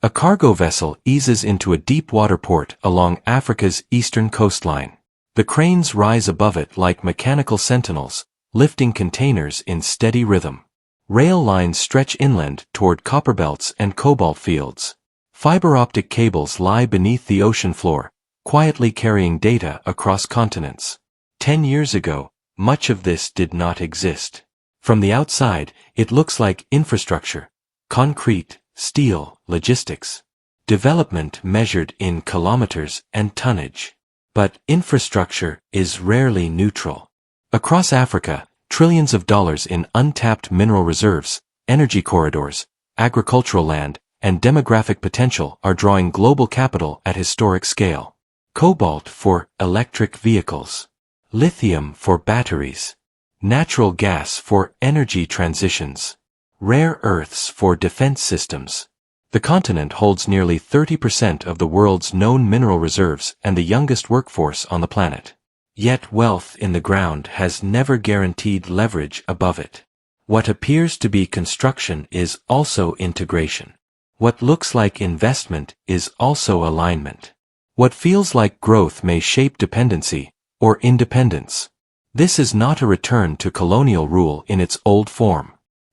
A cargo vessel eases into a deep water port along Africa's eastern coastline. The cranes rise above it like mechanical sentinels, lifting containers in steady rhythm. Rail lines stretch inland toward copperbelts and cobalt fields. Fiber optic cables lie beneath the ocean floor, quietly carrying data across continents. 10 years ago, much of this did not exist. From the outside, it looks like infrastructure, concrete, steel, logistics. Development measured in kilometers and tonnage. But infrastructure is rarely neutral. Across Africa, trillions of dollars in untapped mineral reserves, energy corridors, agricultural land, and demographic potential are drawing global capital at historic scale. Cobalt for electric vehicles. Lithium for batteries. Natural gas for energy transitions. Rare earths for defense systems. The continent holds nearly 30% of the world's known mineral reserves and the youngest workforce on the planet. Yet wealth in the ground has never guaranteed leverage above it. What appears to be construction is also integration. What looks like investment is also alignment. What feels like growth may shape dependency or independence. This is not a return to colonial rule in its old form.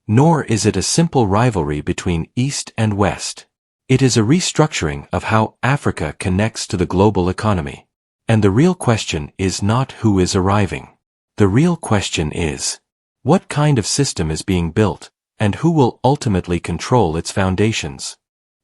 Nor is it a simple rivalry between East and West. It is a restructuring of how Africa connects to the global economy. And the real question is not who is arriving. The real question is, what kind of system is being built, and who will ultimately control its foundations?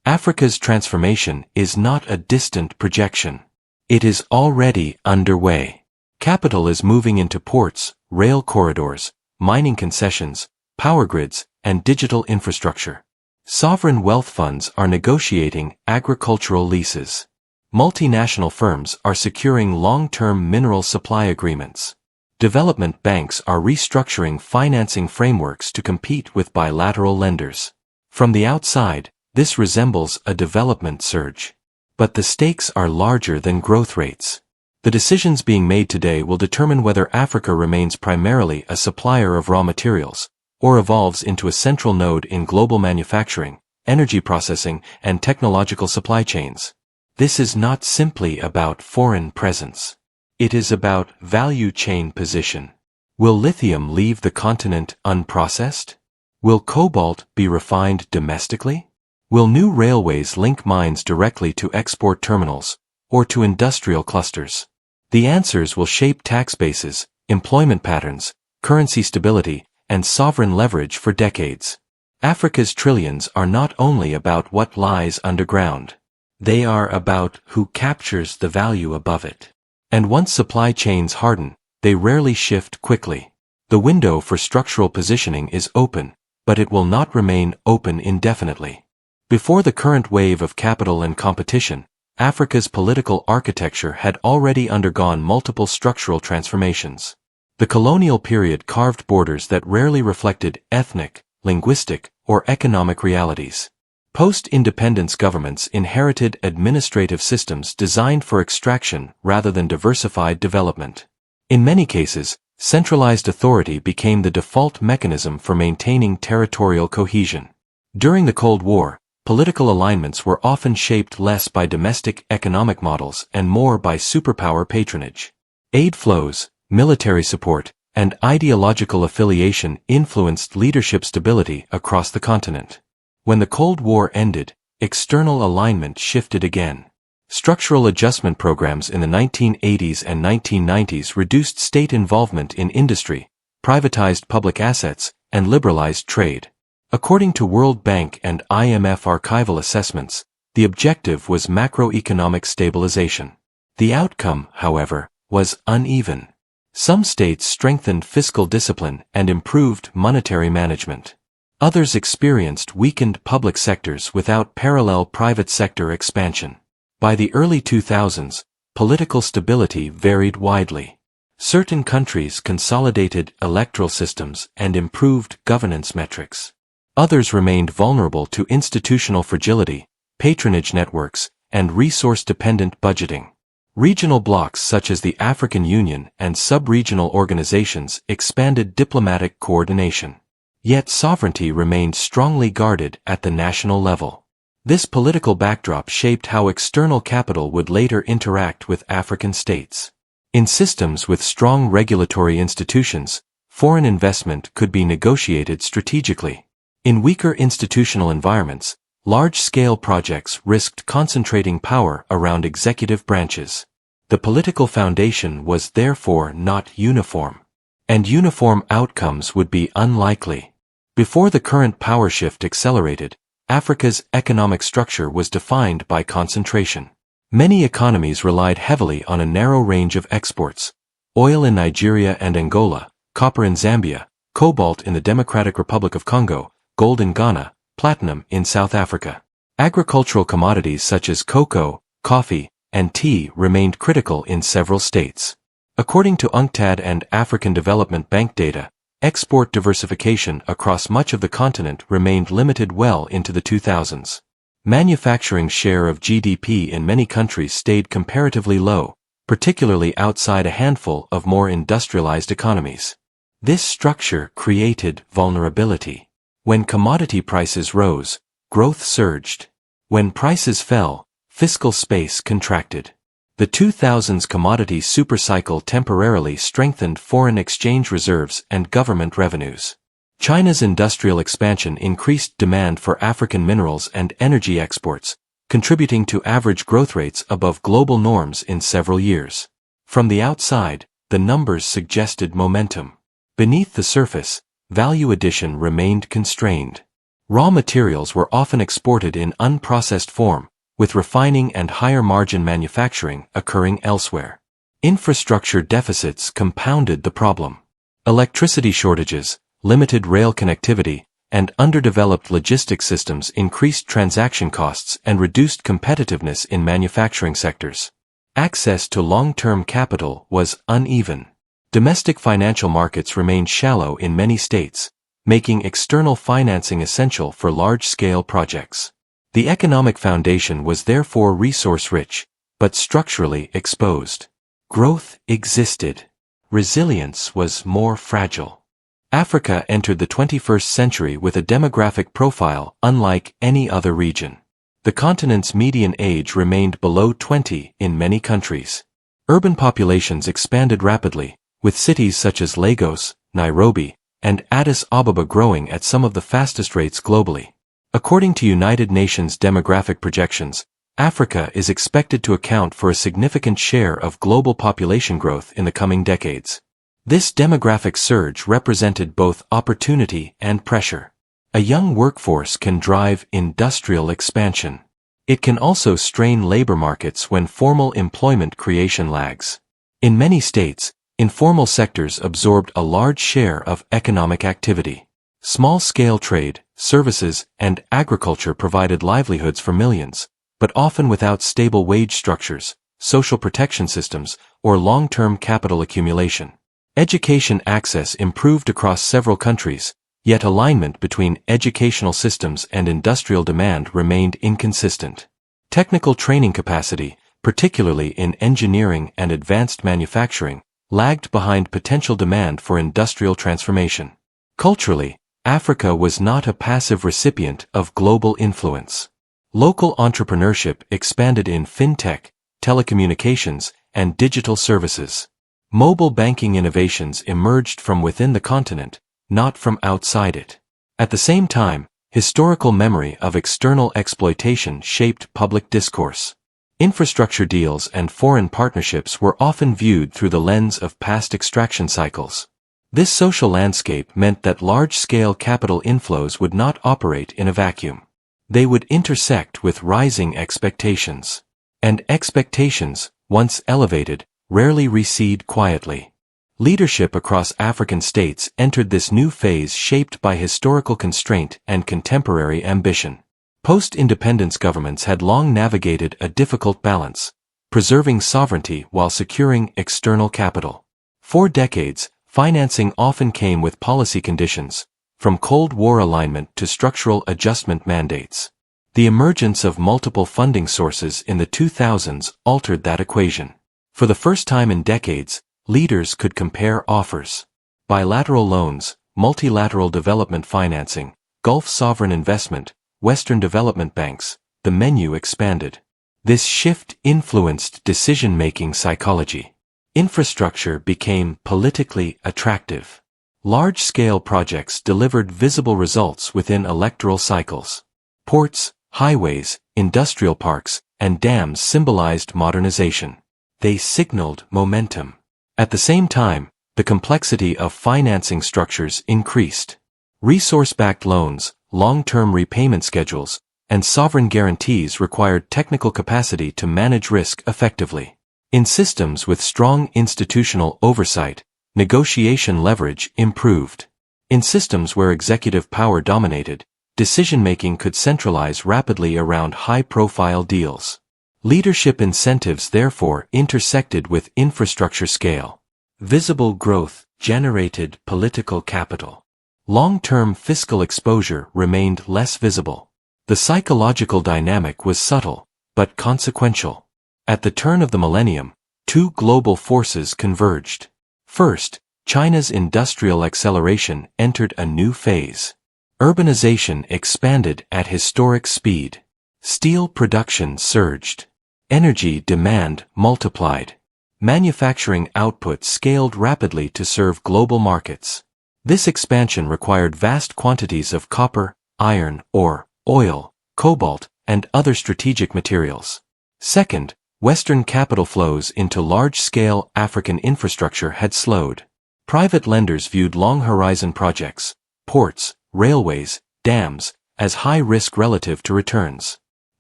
Africa's transformation is not a distant projection. It is already underway. Capital is moving into ports, rail corridors, mining concessions, power grids, and digital infrastructure. Sovereign wealth funds are negotiating agricultural leases. Multinational firms are securing long-term mineral supply agreements. Development banks are restructuring financing frameworks to compete with bilateral lenders. From the outside, this resembles a development surge. But the stakes are larger than growth rates. The decisions being made today will determine whether Africa remains primarily a supplier of raw materials, or evolves into a central node in global manufacturing, energy processing, and technological supply chains. This is not simply about foreign presence. It is about value chain position. Will lithium leave the continent unprocessed? Will cobalt be refined domestically? Will new railways link mines directly to export terminals, or to industrial clusters? The answers will shape tax bases, employment patterns, currency stability, and sovereign leverage for decades. Africa's trillions are not only about what lies underground. They are about who captures the value above it. And once supply chains harden, they rarely shift quickly. The window for structural positioning is open, but it will not remain open indefinitely. Before the current wave of capital and competition, Africa's political architecture had already undergone multiple structural transformations. The colonial period carved borders that rarely reflected ethnic, linguistic, or economic realities. Post-independence governments inherited administrative systems designed for extraction rather than diversified development. In many cases, centralized authority became the default mechanism for maintaining territorial cohesion. During the Cold War, political alignments were often shaped less by domestic economic models and more by superpower patronage. Aid flows, military support, and ideological affiliation influenced leadership stability across the continent. When the Cold War ended, external alignment shifted again. Structural adjustment programs in the 1980s and 1990s reduced state involvement in industry, privatized public assets, and liberalized trade. According to World Bank and IMF archival assessments, the objective was macroeconomic stabilization. The outcome, however, was uneven. Some states strengthened fiscal discipline and improved monetary management. Others experienced weakened public sectors without parallel private sector expansion. By the early 2000s, political stability varied widely. Certain countries consolidated electoral systems and improved governance metrics. Others remained vulnerable to institutional fragility, patronage networks, and resource-dependent budgeting. Regional blocs such as the African Union and sub-regional organizations expanded diplomatic coordination. Yet sovereignty remained strongly guarded at the national level. This political backdrop shaped how external capital would later interact with African states. In systems with strong regulatory institutions, foreign investment could be negotiated strategically. In weaker institutional environments, large-scale projects risked concentrating power around executive branches. The political foundation was therefore not uniform, and uniform outcomes would be unlikely. Before the current power shift accelerated, Africa's economic structure was defined by concentration. Many economies relied heavily on a narrow range of exports: oil in Nigeria and Angola, copper in Zambia, cobalt in the Democratic Republic of Congo, gold in Ghana, platinum in South Africa. Agricultural commodities such as cocoa, coffee, and tea remained critical in several states. According to UNCTAD and African Development Bank data, export diversification across much of the continent remained limited well into the 2000s. Manufacturing's share of GDP in many countries stayed comparatively low, particularly outside a handful of more industrialized economies. This structure created vulnerability. When commodity prices rose, growth surged. When prices fell, fiscal space contracted. The 2000s commodity supercycle temporarily strengthened foreign exchange reserves and government revenues. China's industrial expansion increased demand for African minerals and energy exports, contributing to average growth rates above global norms in several years. From the outside, the numbers suggested momentum. Beneath the surface, value addition remained constrained. Raw materials were often exported in unprocessed form, with refining and higher-margin manufacturing occurring elsewhere. Infrastructure deficits compounded the problem. Electricity shortages, limited rail connectivity, and underdeveloped logistics systems increased transaction costs and reduced competitiveness in manufacturing sectors. Access to long-term capital was uneven. Domestic financial markets remained shallow in many states, making external financing essential for large-scale projects. The economic foundation was therefore resource-rich, but structurally exposed. Growth existed. Resilience was more fragile. Africa entered the 21st century with a demographic profile unlike any other region. The continent's median age remained below 20 in many countries. Urban populations expanded rapidly, with cities such as Lagos, Nairobi, and Addis Ababa growing at some of the fastest rates globally. According to United Nations demographic projections, Africa is expected to account for a significant share of global population growth in the coming decades. This demographic surge represented both opportunity and pressure. A young workforce can drive industrial expansion. It can also strain labor markets when formal employment creation lags. In many states, informal sectors absorbed a large share of economic activity. Small-scale trade, services, and agriculture provided livelihoods for millions, but often without stable wage structures, social protection systems, or long-term capital accumulation. Education access improved across several countries, yet alignment between educational systems and industrial demand remained inconsistent. Technical training capacity, particularly in engineering and advanced manufacturing, lagged behind potential demand for industrial transformation. Culturally, Africa was not a passive recipient of global influence. Local entrepreneurship expanded in fintech, telecommunications, and digital services. Mobile banking innovations emerged from within the continent, not from outside it. At the same time, historical memory of external exploitation shaped public discourse. Infrastructure deals and foreign partnerships were often viewed through the lens of past extraction cycles. This social landscape meant that large-scale capital inflows would not operate in a vacuum. They would intersect with rising expectations. And expectations, once elevated, rarely recede quietly. Leadership across African states entered this new phase shaped by historical constraint and contemporary ambition. Post-independence governments had long navigated a difficult balance, preserving sovereignty while securing external capital. For decades, financing often came with policy conditions, from Cold War alignment to structural adjustment mandates. The emergence of multiple funding sources in the 2000s altered that equation. For the first time in decades, leaders could compare offers. Bilateral loans, multilateral development financing, Gulf sovereign investment, Western development banks, the menu expanded. This shift influenced decision-making psychology. Infrastructure became politically attractive. Large-scale projects delivered visible results within electoral cycles. Ports, highways, industrial parks, and dams symbolized modernization. They signaled momentum. At the same time, the complexity of financing structures increased. Resource-backed loans, long-term repayment schedules, and sovereign guarantees required technical capacity to manage risk effectively. In systems with strong institutional oversight, negotiation leverage improved. In systems where executive power dominated, decision-making could centralize rapidly around high-profile deals. Leadership incentives therefore intersected with infrastructure scale. Visible growth generated political capital. Long-term fiscal exposure remained less visible. The psychological dynamic was subtle, but consequential. At the turn of the millennium, two global forces converged. First, China's industrial acceleration entered a new phase. Urbanization expanded at historic speed. Steel production surged. Energy demand multiplied. Manufacturing output scaled rapidly to serve global markets. This expansion required vast quantities of copper, iron ore, oil, cobalt, and other strategic materials. Second, Western capital flows into large-scale African infrastructure had slowed. Private lenders viewed long-horizon projects, ports, railways, dams, as high risk relative to returns.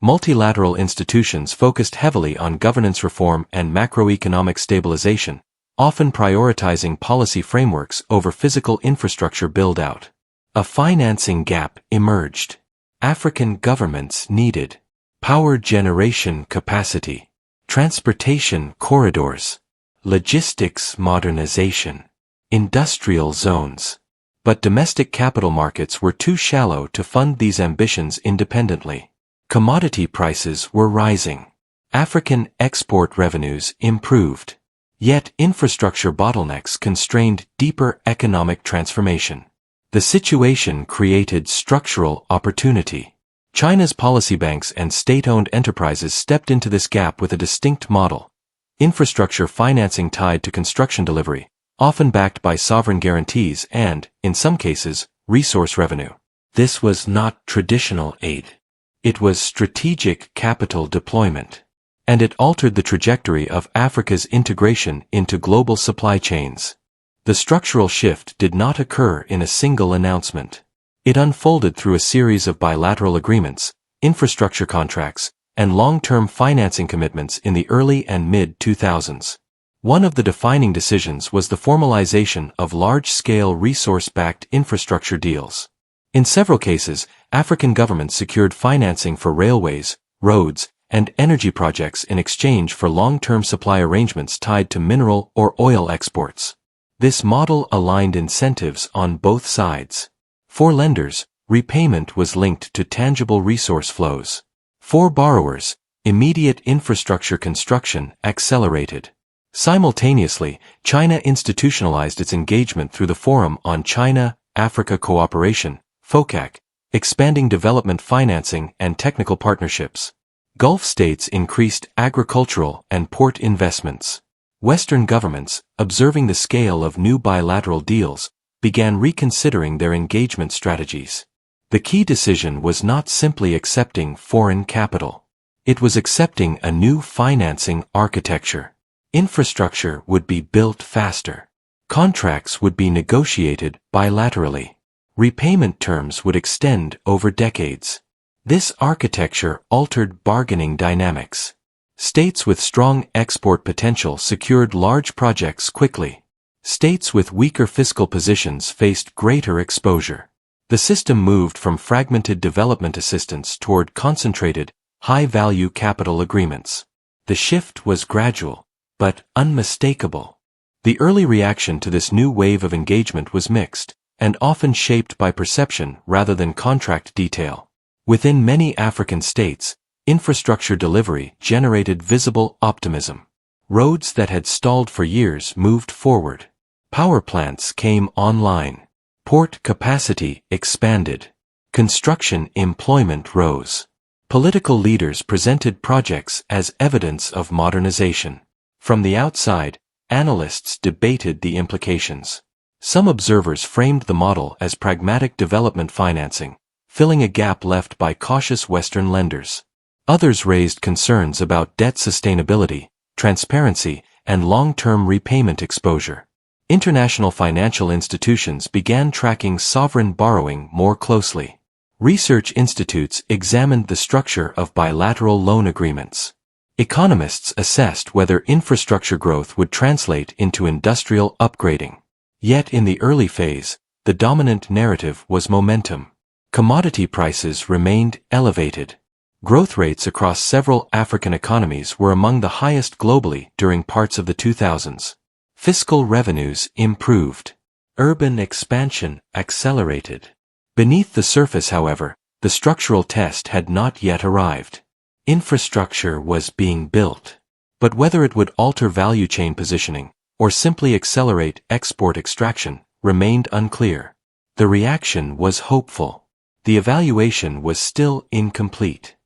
Multilateral institutions focused heavily on governance reform and macroeconomic stabilization, often prioritizing policy frameworks over physical infrastructure build-out. A financing gap emerged. African governments needed power generation capacity, transportation corridors, logistics modernization, industrial zones. But domestic capital markets were too shallow to fund these ambitions independently. Commodity prices were rising. African export revenues improved. Yet infrastructure bottlenecks constrained deeper economic transformation. The situation created structural opportunity. China's policy banks and state-owned enterprises stepped into this gap with a distinct model. Infrastructure financing tied to construction delivery, often backed by sovereign guarantees and, in some cases, resource revenue. This was not traditional aid. It was strategic capital deployment. And it altered the trajectory of Africa's integration into global supply chains. The structural shift did not occur in a single announcement. It unfolded through a series of bilateral agreements, infrastructure contracts, and long-term financing commitments in the early and mid-2000s. One of the defining decisions was the formalization of large-scale resource-backed infrastructure deals. In several cases, African governments secured financing for railways, roads, and energy projects in exchange for long-term supply arrangements tied to mineral or oil exports. This model aligned incentives on both sides. For lenders, repayment was linked to tangible resource flows. For borrowers, immediate infrastructure construction accelerated. Simultaneously, China institutionalized its engagement through the Forum on China-Africa Cooperation, FOCAC, expanding development financing and technical partnerships. Gulf states increased agricultural and port investments. Western governments, observing the scale of new bilateral deals, began reconsidering their engagement strategies. The key decision was not simply accepting foreign capital. It was accepting a new financing architecture. Infrastructure would be built faster. Contracts would be negotiated bilaterally. Repayment terms would extend over decades. This architecture altered bargaining dynamics. States with strong export potential secured large projects quickly. States with weaker fiscal positions faced greater exposure. The system moved from fragmented development assistance toward concentrated, high-value capital agreements. The shift was gradual, but unmistakable. The early reaction to this new wave of engagement was mixed, and often shaped by perception rather than contract detail. Within many African states, infrastructure delivery generated visible optimism. Roads that had stalled for years moved forward. Power plants came online. Port capacity expanded. Construction employment rose. Political leaders presented projects as evidence of modernization. From the outside, analysts debated the implications. Some observers framed the model as pragmatic development financing, filling a gap left by cautious Western lenders. Others raised concerns about debt sustainability, transparency, and long-term repayment exposure. International financial institutions began tracking sovereign borrowing more closely. Research institutes examined the structure of bilateral loan agreements. Economists assessed whether infrastructure growth would translate into industrial upgrading. Yet in the early phase, the dominant narrative was momentum. Commodity prices remained elevated. Growth rates across several African economies were among the highest globally during parts of the 2000s. Fiscal revenues improved. Urban expansion accelerated. Beneath the surface, however, the structural test had not yet arrived. Infrastructure was being built. But whether it would alter value chain positioning, or simply accelerate export extraction, remained unclear. The reaction was hopeful. The evaluation was still incomplete.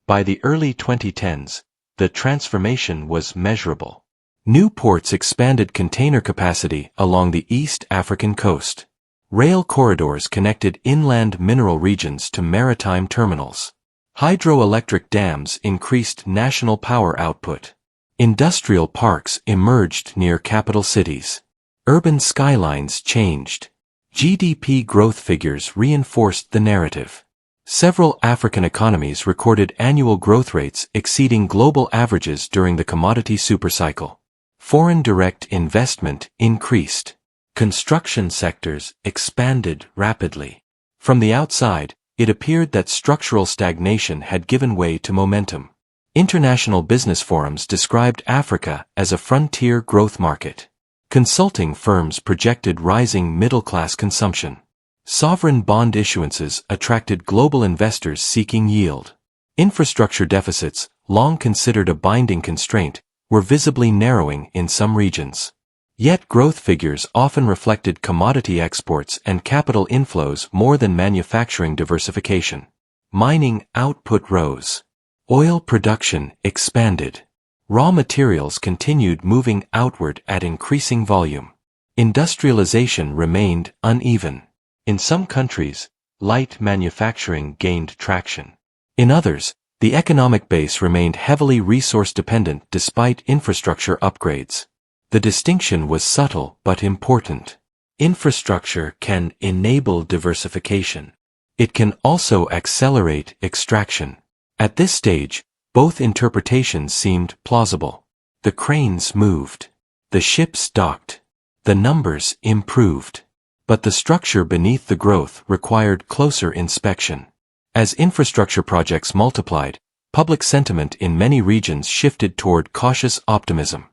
By the early 2010s, the transformation was measurable. New ports expanded container capacity along the East African coast. Rail corridors connected inland mineral regions to maritime terminals. Hydroelectric dams increased national power output. Industrial parks emerged near capital cities. Urban skylines changed. GDP growth figures reinforced the narrative. Several African economies recorded annual growth rates exceeding global averages during the commodity supercycle. Foreign direct investment increased. Construction sectors expanded rapidly. From the outside, it appeared that structural stagnation had given way to momentum. International business forums described Africa as a frontier growth market. Consulting firms projected rising middle-class consumption. Sovereign bond issuances attracted global investors seeking yield. Infrastructure deficits, long considered a binding constraint, were visibly narrowing in some regions. Yet growth figures often reflected commodity exports and capital inflows more than manufacturing diversification. Mining output rose. Oil production expanded. Raw materials continued moving outward at increasing volume. Industrialization remained uneven. In some countries, light manufacturing gained traction. In others, the economic base remained heavily resource-dependent despite infrastructure upgrades. The distinction was subtle but important. Infrastructure can enable diversification. It can also accelerate extraction. At this stage, both interpretations seemed plausible. The cranes moved. The ships docked. The numbers improved. But the structure beneath the growth required closer inspection. As infrastructure projects multiplied, public sentiment in many regions shifted toward cautious optimism.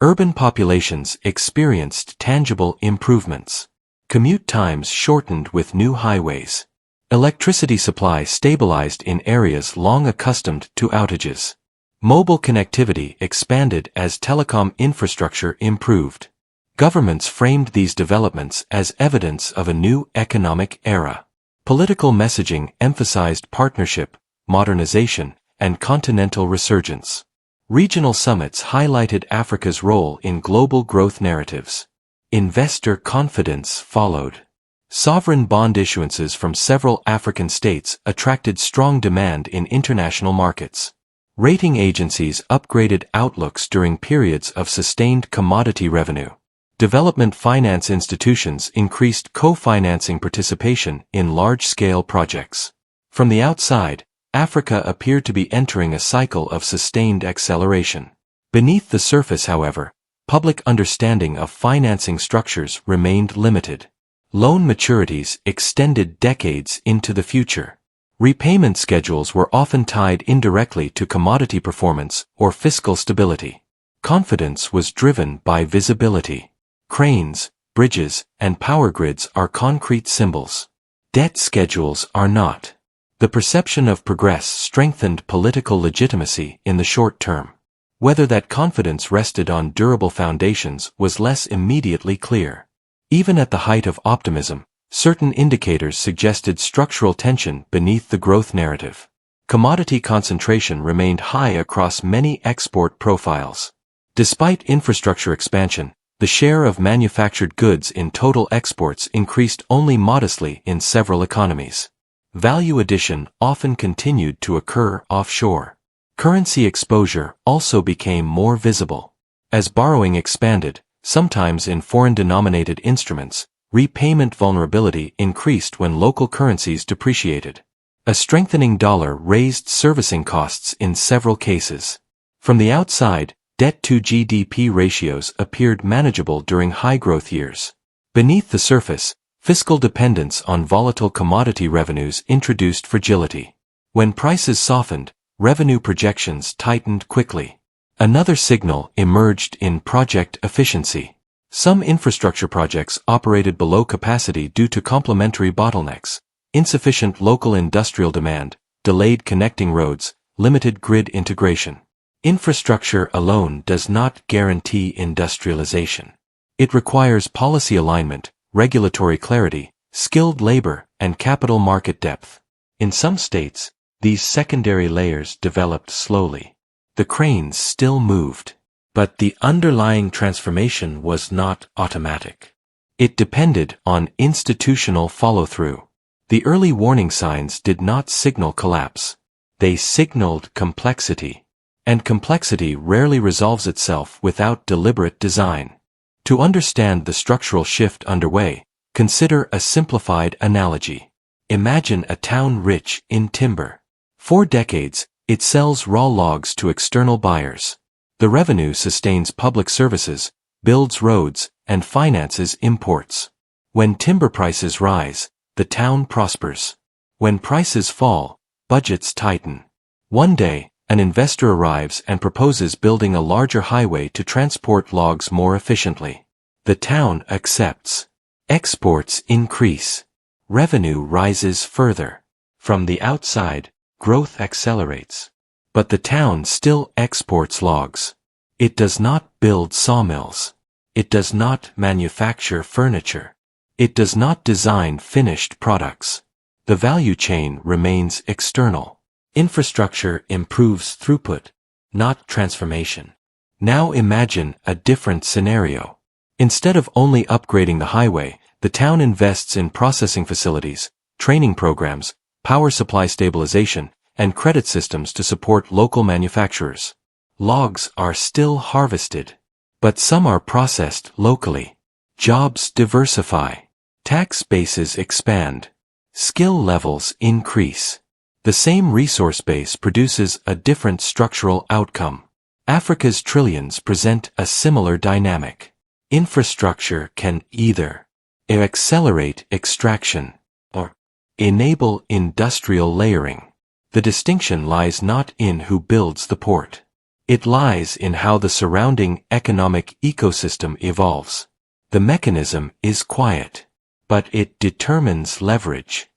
Urban populations experienced tangible improvements. Commute times shortened with new highways. Electricity supply stabilized in areas long accustomed to outages. Mobile connectivity expanded as telecom infrastructure improved. Governments framed these developments as evidence of a new economic era. Political messaging emphasized partnership, modernization, and continental resurgence. Regional summits highlighted Africa's role in global growth narratives. Investor confidence followed. Sovereign bond issuances from several African states attracted strong demand in international markets. Rating agencies upgraded outlooks during periods of sustained commodity revenue. Development finance institutions increased co-financing participation in large-scale projects. From the outside, Africa appeared to be entering a cycle of sustained acceleration. Beneath the surface, however, public understanding of financing structures remained limited. Loan maturities extended decades into the future. Repayment schedules were often tied indirectly to commodity performance or fiscal stability. Confidence was driven by visibility. Cranes, bridges, and power grids are concrete symbols. Debt schedules are not. The perception of progress strengthened political legitimacy in the short term. Whether that confidence rested on durable foundations was less immediately clear. Even at the height of optimism, certain indicators suggested structural tension beneath the growth narrative. Commodity concentration remained high across many export profiles. Despite infrastructure expansion, the share of manufactured goods in total exports increased only modestly in several economies. Value addition often continued to occur offshore. Currency exposure also became more visible. As borrowing expanded, sometimes in foreign-denominated instruments, repayment vulnerability increased when local currencies depreciated. A strengthening dollar raised servicing costs in several cases. From the outside, debt-to-GDP ratios appeared manageable during high-growth years. Beneath the surface, fiscal dependence on volatile commodity revenues introduced fragility. When prices softened, revenue projections tightened quickly. Another signal emerged in project efficiency. Some infrastructure projects operated below capacity due to complementary bottlenecks, insufficient local industrial demand, delayed connecting roads, limited grid integration. Infrastructure alone does not guarantee industrialization. It requires policy alignment, regulatory clarity, skilled labor, and capital market depth. In some states, these secondary layers developed slowly. The cranes still moved, but the underlying transformation was not automatic. It depended on institutional follow-through. The early warning signs did not signal collapse. They signaled complexity. And complexity rarely resolves itself without deliberate design. To understand the structural shift underway, consider a simplified analogy. Imagine a town rich in timber. For decades, it sells raw logs to external buyers. The revenue sustains public services, builds roads, and finances imports. When timber prices rise, the town prospers. When prices fall, budgets tighten. One day, an investor arrives and proposes building a larger highway to transport logs more efficiently. The town accepts. Exports increase. Revenue rises further. From the outside, growth accelerates. But the town still exports logs. It does not build sawmills. It does not manufacture furniture. It does not design finished products. The value chain remains external. Infrastructure improves throughput, not transformation. Now imagine a different scenario. Instead of only upgrading the highway, the town invests in processing facilities, training programs, power supply stabilization, and credit systems to support local manufacturers. Logs are still harvested, but some are processed locally. Jobs diversify. Tax bases expand. Skill levels increase. The same resource base produces a different structural outcome. Africa's trillions present a similar dynamic. Infrastructure can either accelerate extraction or enable industrial layering. The distinction lies not in who builds the port. It lies in how the surrounding economic ecosystem evolves. The mechanism is quiet, but it determines leverage.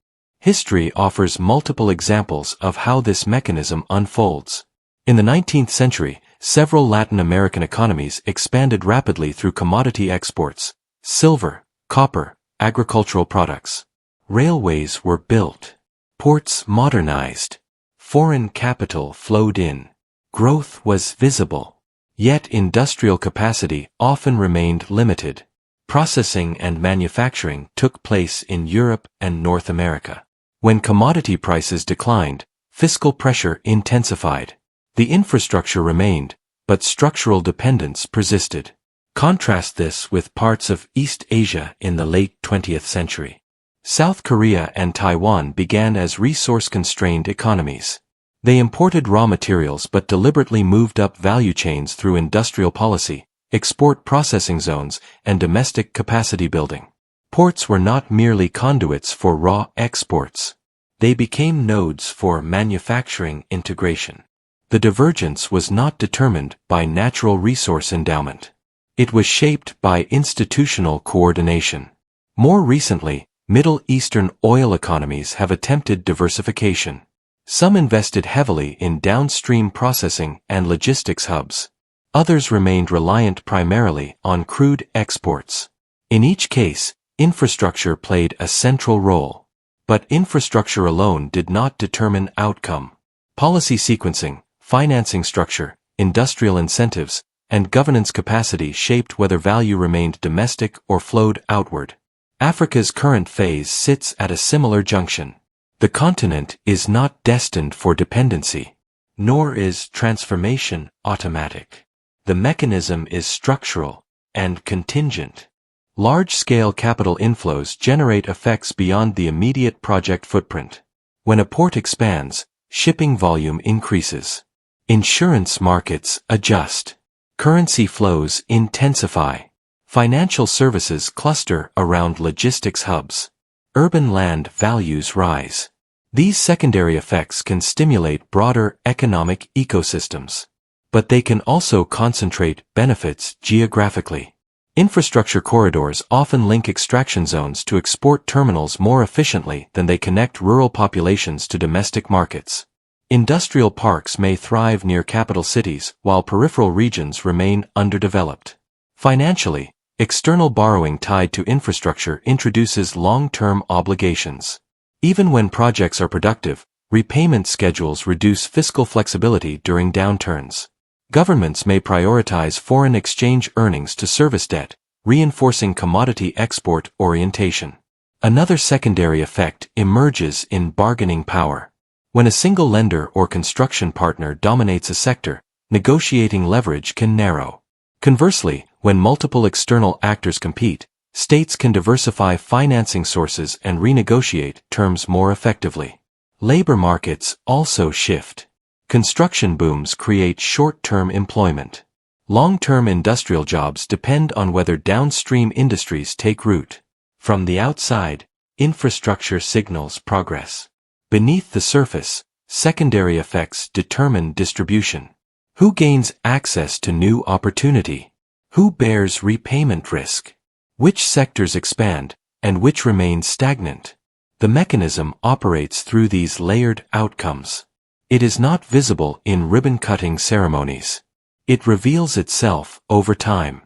History offers multiple examples of how this mechanism unfolds. In the 19th century, several Latin American economies expanded rapidly through commodity exports: silver, copper, agricultural products. Railways were built. Ports modernized. Foreign capital flowed in. Growth was visible. Yet industrial capacity often remained limited. Processing and manufacturing took place in Europe and North America. When commodity prices declined, fiscal pressure intensified. The infrastructure remained, but structural dependence persisted. Contrast this with parts of East Asia in the late 20th century. South Korea and Taiwan began as resource-constrained economies. They imported raw materials but deliberately moved up value chains through industrial policy, export processing zones, and domestic capacity building. Ports were not merely conduits for raw exports. They became nodes for manufacturing integration. The divergence was not determined by natural resource endowment. It was shaped by institutional coordination. More recently, Middle Eastern oil economies have attempted diversification. Some invested heavily in downstream processing and logistics hubs. Others remained reliant primarily on crude exports. In each case, infrastructure played a central role. But infrastructure alone did not determine outcome. Policy sequencing, financing structure, industrial incentives, and governance capacity shaped whether value remained domestic or flowed outward. Africa's current phase sits at a similar junction. The continent is not destined for dependency, nor is transformation automatic. The mechanism is structural and contingent. Large-scale capital inflows generate effects beyond the immediate project footprint. When a port expands, shipping volume increases. Insurance markets adjust. Currency flows intensify. Financial services cluster around logistics hubs. Urban land values rise. These secondary effects can stimulate broader economic ecosystems. But they can also concentrate benefits geographically. Infrastructure corridors often link extraction zones to export terminals more efficiently than they connect rural populations to domestic markets. Industrial parks may thrive near capital cities while peripheral regions remain underdeveloped. Financially, external borrowing tied to infrastructure introduces long-term obligations. Even when projects are productive, repayment schedules reduce fiscal flexibility during downturns. Governments may prioritize foreign exchange earnings to service debt, reinforcing commodity export orientation. Another secondary effect emerges in bargaining power. When a single lender or construction partner dominates a sector, negotiating leverage can narrow. Conversely, when multiple external actors compete, states can diversify financing sources and renegotiate terms more effectively. Labor markets also shift. Construction booms create short-term employment. Long-term industrial jobs depend on whether downstream industries take root. From the outside, infrastructure signals progress. Beneath the surface, secondary effects determine distribution. Who gains access to new opportunity? Who bears repayment risk? Which sectors expand, and which remain stagnant? The mechanism operates through these layered outcomes. It is not visible in ribbon-cutting ceremonies. It reveals itself over time.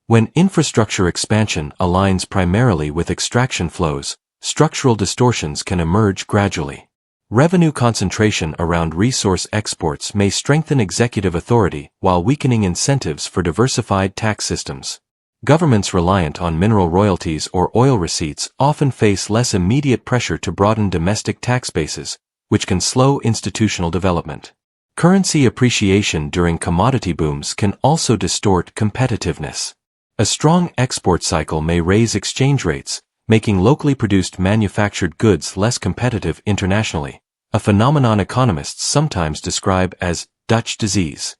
When infrastructure expansion aligns primarily with extraction flows, structural distortions can emerge gradually. Revenue concentration around resource exports may strengthen executive authority while weakening incentives for diversified tax systems. Governments reliant on mineral royalties or oil receipts often face less immediate pressure to broaden domestic tax bases, which can slow institutional development. Currency appreciation during commodity booms can also distort competitiveness. A strong export cycle may raise exchange rates, making locally produced manufactured goods less competitive internationally, a phenomenon economists sometimes describe as Dutch disease.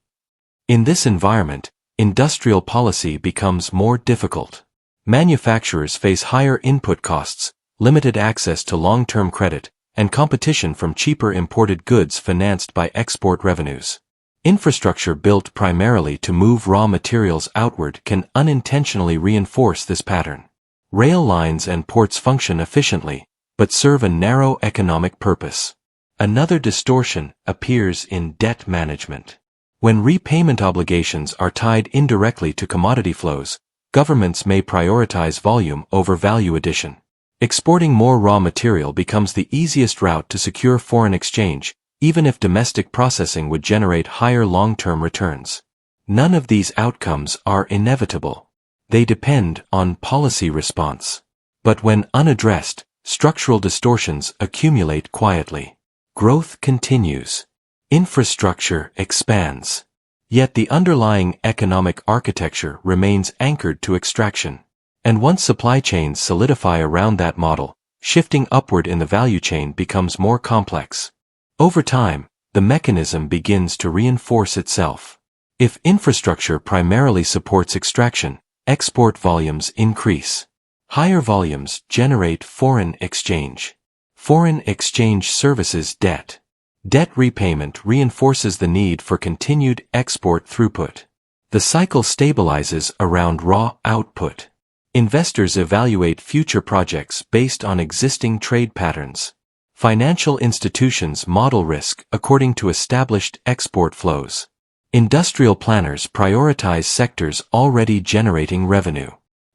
In this environment, industrial policy becomes more difficult. Manufacturers face higher input costs, limited access to long-term credit, and competition from cheaper imported goods financed by export revenues. Infrastructure built primarily to move raw materials outward can unintentionally reinforce this pattern. Rail lines and ports function efficiently, but serve a narrow economic purpose. Another distortion appears in debt management. When repayment obligations are tied indirectly to commodity flows, governments may prioritize volume over value addition. Exporting more raw material becomes the easiest route to secure foreign exchange, even if domestic processing would generate higher long-term returns. None of these outcomes are inevitable. They depend on policy response. But when unaddressed, structural distortions accumulate quietly. Growth continues. Infrastructure expands. Yet the underlying economic architecture remains anchored to extraction. And once supply chains solidify around that model, shifting upward in the value chain becomes more complex. Over time, the mechanism begins to reinforce itself. If infrastructure primarily supports extraction, export volumes increase. Higher volumes generate foreign exchange. Foreign exchange services debt. Debt repayment reinforces the need for continued export throughput. The cycle stabilizes around raw output. Investors evaluate future projects based on existing trade patterns. Financial institutions model risk according to established export flows. Industrial planners prioritize sectors already generating revenue.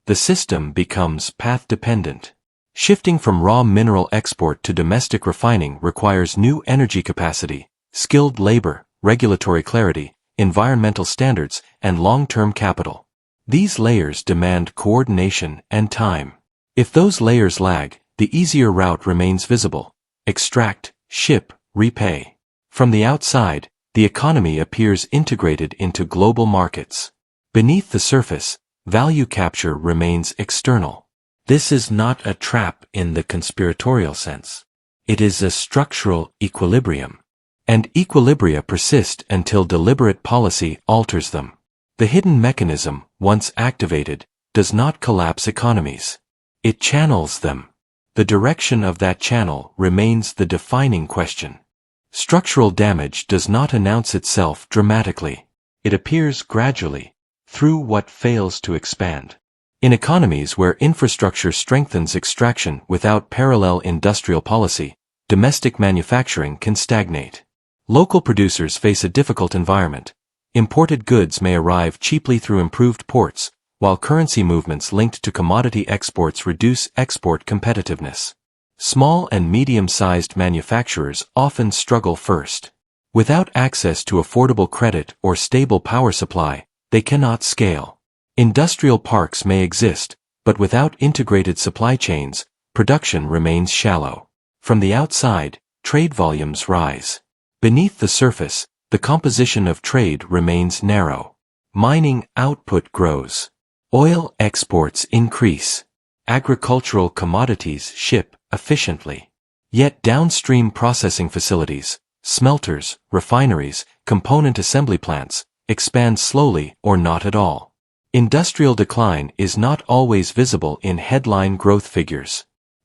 The system becomes path-dependent. Shifting from raw mineral export to domestic refining requires new energy capacity, skilled labor, regulatory clarity, environmental standards, and long-term capital. These layers demand coordination and time. If those layers lag, the easier route remains visible: extract, ship, repay. From the outside, the economy appears integrated into global markets. Beneath the surface, value capture remains external. This is not a trap in the conspiratorial sense. It is a structural equilibrium. And equilibria persist until deliberate policy alters them. The hidden mechanism, once activated, does not collapse economies. It channels them. The direction of that channel remains the defining question. Structural damage does not announce itself dramatically. It appears gradually, through what fails to expand. In economies where infrastructure strengthens extraction without parallel industrial policy, domestic manufacturing can stagnate. Local producers face a difficult environment. Imported goods may arrive cheaply through improved ports, while currency movements linked to commodity exports reduce export competitiveness. Small and medium-sized manufacturers often struggle first. Without access to affordable credit or stable power supply, they cannot scale. Industrial parks may exist, but without integrated supply chains, production remains shallow. From the outside, trade volumes rise. Beneath the surface, the composition of trade remains narrow. Mining output grows. Oil exports increase. Agricultural commodities ship efficiently. Yet downstream processing facilities, smelters, refineries, component assembly plants, expand slowly or not at all. Industrial decline is not always visible in headline growth figures.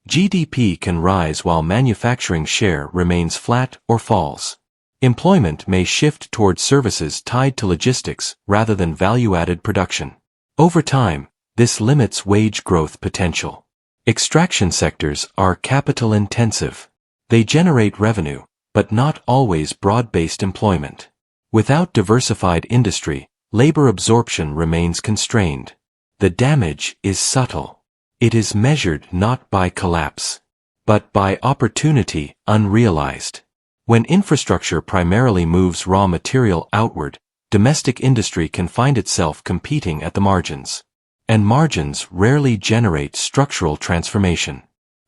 GDP can rise while manufacturing share remains flat or falls. Employment may shift towards services tied to logistics rather than value-added production. Over time, this limits wage growth potential. Extraction sectors are capital-intensive. They generate revenue, but not always broad-based employment. Without diversified industry, labor absorption remains constrained. The damage is subtle. It is measured not by collapse, but by opportunity unrealized. When infrastructure primarily moves raw material outward, domestic industry can find itself competing at the margins. And margins rarely generate structural transformation.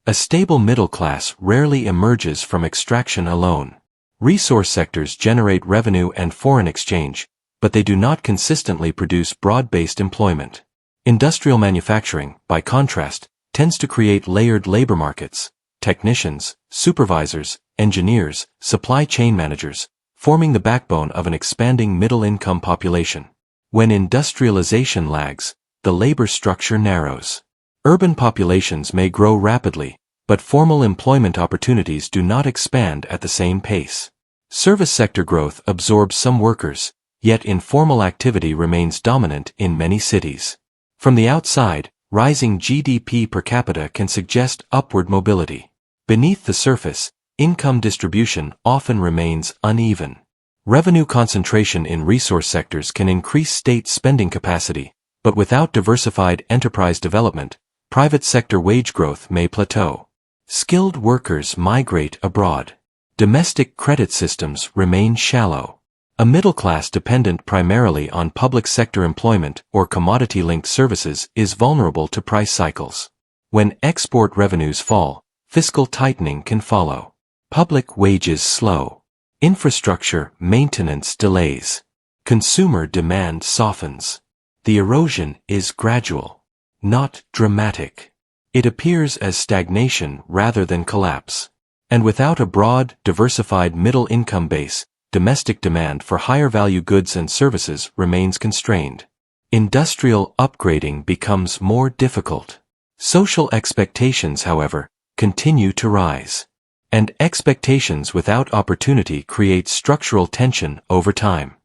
A stable middle class rarely emerges from extraction alone. Resource sectors generate revenue and foreign exchange, but they do not consistently produce broad-based employment. Industrial manufacturing, by contrast, tends to create layered labor markets: technicians, supervisors, engineers, supply chain managers, forming the backbone of an expanding middle-income population. When industrialization lags, the labor structure narrows. Urban populations may grow rapidly, but formal employment opportunities do not expand at the same pace. Service sector growth absorbs some workers, yet informal activity remains dominant in many cities. From the outside, rising GDP per capita can suggest upward mobility. Beneath the surface, income distribution often remains uneven. Revenue concentration in resource sectors can increase state spending capacity, but without diversified enterprise development, private sector wage growth may plateau. Skilled workers migrate abroad. Domestic credit systems remain shallow. A middle class dependent primarily on public sector employment or commodity-linked services is vulnerable to price cycles. When export revenues fall, fiscal tightening can follow. Public wages slow. Infrastructure maintenance delays. Consumer demand softens. The erosion is gradual, not dramatic. It appears as stagnation rather than collapse. And without a broad, diversified middle-income base, domestic demand for higher-value goods and services remains constrained. Industrial upgrading becomes more difficult. Social expectations, however, continue to rise. And expectations without opportunity create structural tension over time.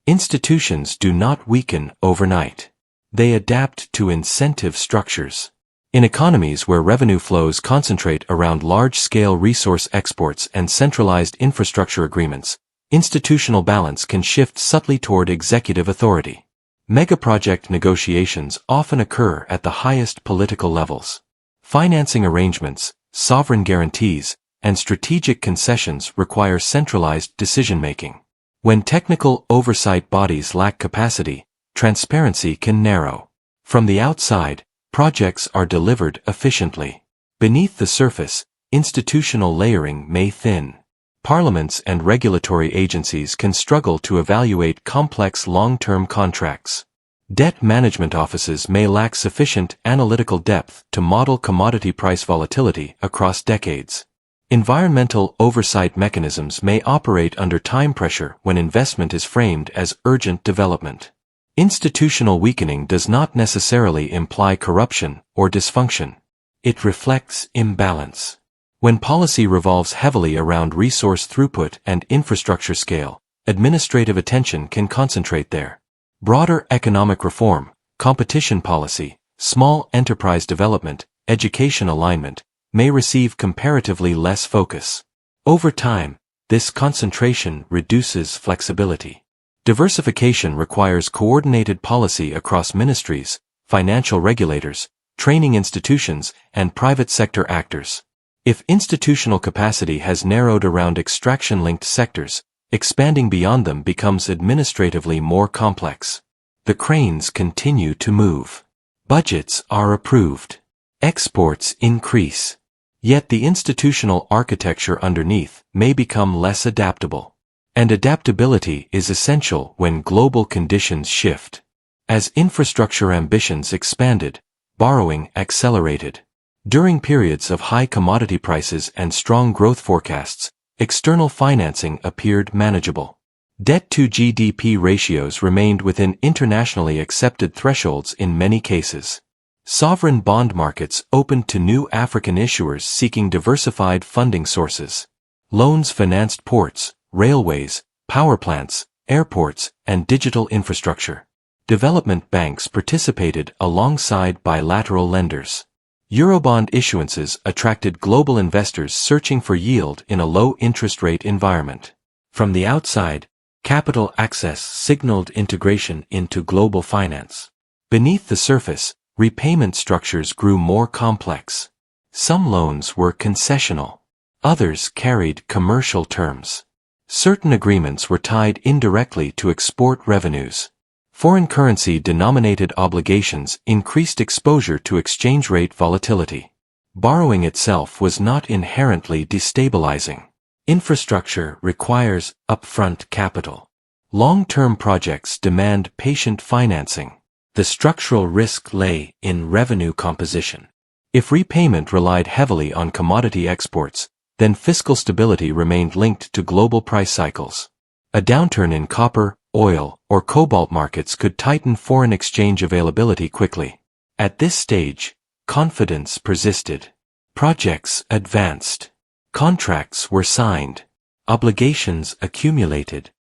Institutions do not weaken overnight. They adapt to incentive structures. In economies where revenue flows concentrate around large-scale resource exports and centralized infrastructure agreements, institutional balance can shift subtly toward executive authority. Megaproject negotiations often occur at the highest political levels. Financing arrangements, sovereign guarantees, and strategic concessions require centralized decision-making. When technical oversight bodies lack capacity, transparency can narrow. From the outside, projects are delivered efficiently. Beneath the surface, institutional layering may thin. Parliaments and regulatory agencies can struggle to evaluate complex long-term contracts. Debt management offices may lack sufficient analytical depth to model commodity price volatility across decades. Environmental oversight mechanisms may operate under time pressure when investment is framed as urgent development. Institutional weakening does not necessarily imply corruption or dysfunction. It reflects imbalance. When policy revolves heavily around resource throughput and infrastructure scale, administrative attention can concentrate there. Broader economic reform, competition policy, small enterprise development, education alignment, may receive comparatively less focus. Over time, this concentration reduces flexibility. Diversification requires coordinated policy across ministries, financial regulators, training institutions, and private sector actors. If institutional capacity has narrowed around extraction-linked sectors, expanding beyond them becomes administratively more complex. The cranes continue to move. Budgets are approved. Exports increase. Yet the institutional architecture underneath may become less adaptable. And adaptability is essential when global conditions shift. As infrastructure ambitions expanded, borrowing accelerated. During periods of high commodity prices and strong growth forecasts, external financing appeared manageable. Debt-to-GDP ratios remained within internationally accepted thresholds in many cases. Sovereign bond markets opened to new African issuers seeking diversified funding sources. Loans financed ports, railways, power plants, airports, and digital infrastructure. Development banks participated alongside bilateral lenders. Eurobond issuances attracted global investors searching for yield in a low-interest rate environment. From the outside, capital access signaled integration into global finance. Beneath the surface, repayment structures grew more complex. Some loans were concessional. Others carried commercial terms. Certain agreements were tied indirectly to export revenues. Foreign currency-denominated obligations increased exposure to exchange rate volatility. Borrowing itself was not inherently destabilizing. Infrastructure requires upfront capital. Long-term projects demand patient financing. The structural risk lay in revenue composition. If repayment relied heavily on commodity exports, then fiscal stability remained linked to global price cycles. A downturn in copper, oil, or cobalt markets could tighten foreign exchange availability quickly. At this stage, confidence persisted. Projects advanced. Contracts were signed. Obligations accumulated.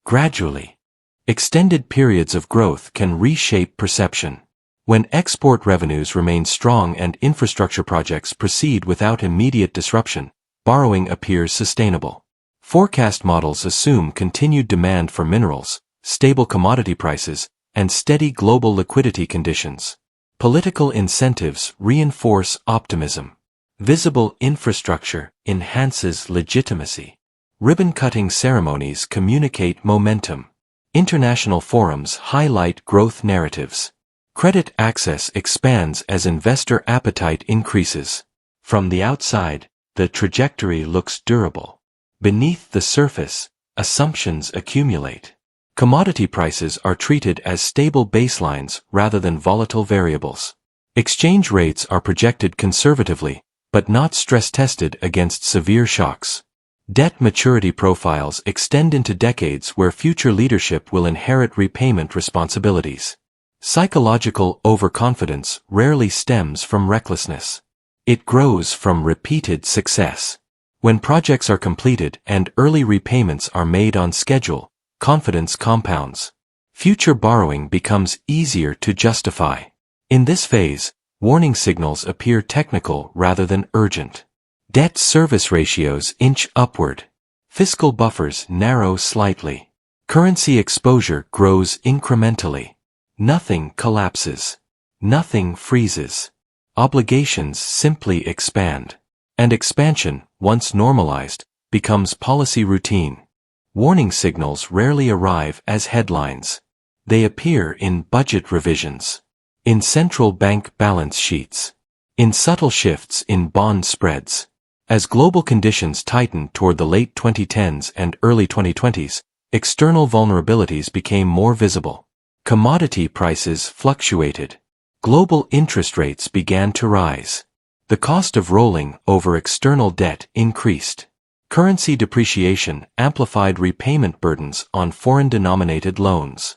Gradually, extended periods of growth can reshape perception. When export revenues remain strong and infrastructure projects proceed without immediate disruption, borrowing appears sustainable. Forecast models assume continued demand for minerals, stable commodity prices, and steady global liquidity conditions. Political incentives reinforce optimism. Visible infrastructure enhances legitimacy. Ribbon-cutting ceremonies communicate momentum. International forums highlight growth narratives. Credit access expands as investor appetite increases. From the outside, the trajectory looks durable. Beneath the surface, assumptions accumulate. Commodity prices are treated as stable baselines rather than volatile variables. Exchange rates are projected conservatively, but not stress-tested against severe shocks. Debt maturity profiles extend into decades where future leadership will inherit repayment responsibilities. Psychological overconfidence rarely stems from recklessness. It grows from repeated success. When projects are completed and early repayments are made on schedule, confidence compounds. Future borrowing becomes easier to justify. In this phase, warning signals appear technical rather than urgent. Debt service ratios inch upward. Fiscal buffers narrow slightly. Currency exposure grows incrementally. Nothing collapses. Nothing freezes. Obligations simply expand. And expansion, once normalized, becomes policy routine. Warning signals rarely arrive as headlines. They appear in budget revisions, in central bank balance sheets, in subtle shifts in bond spreads. As global conditions tightened toward the late 2010s and early 2020s, external vulnerabilities became more visible. Commodity prices fluctuated. Global interest rates began to rise. The cost of rolling over external debt increased. Currency depreciation amplified repayment burdens on foreign-denominated loans.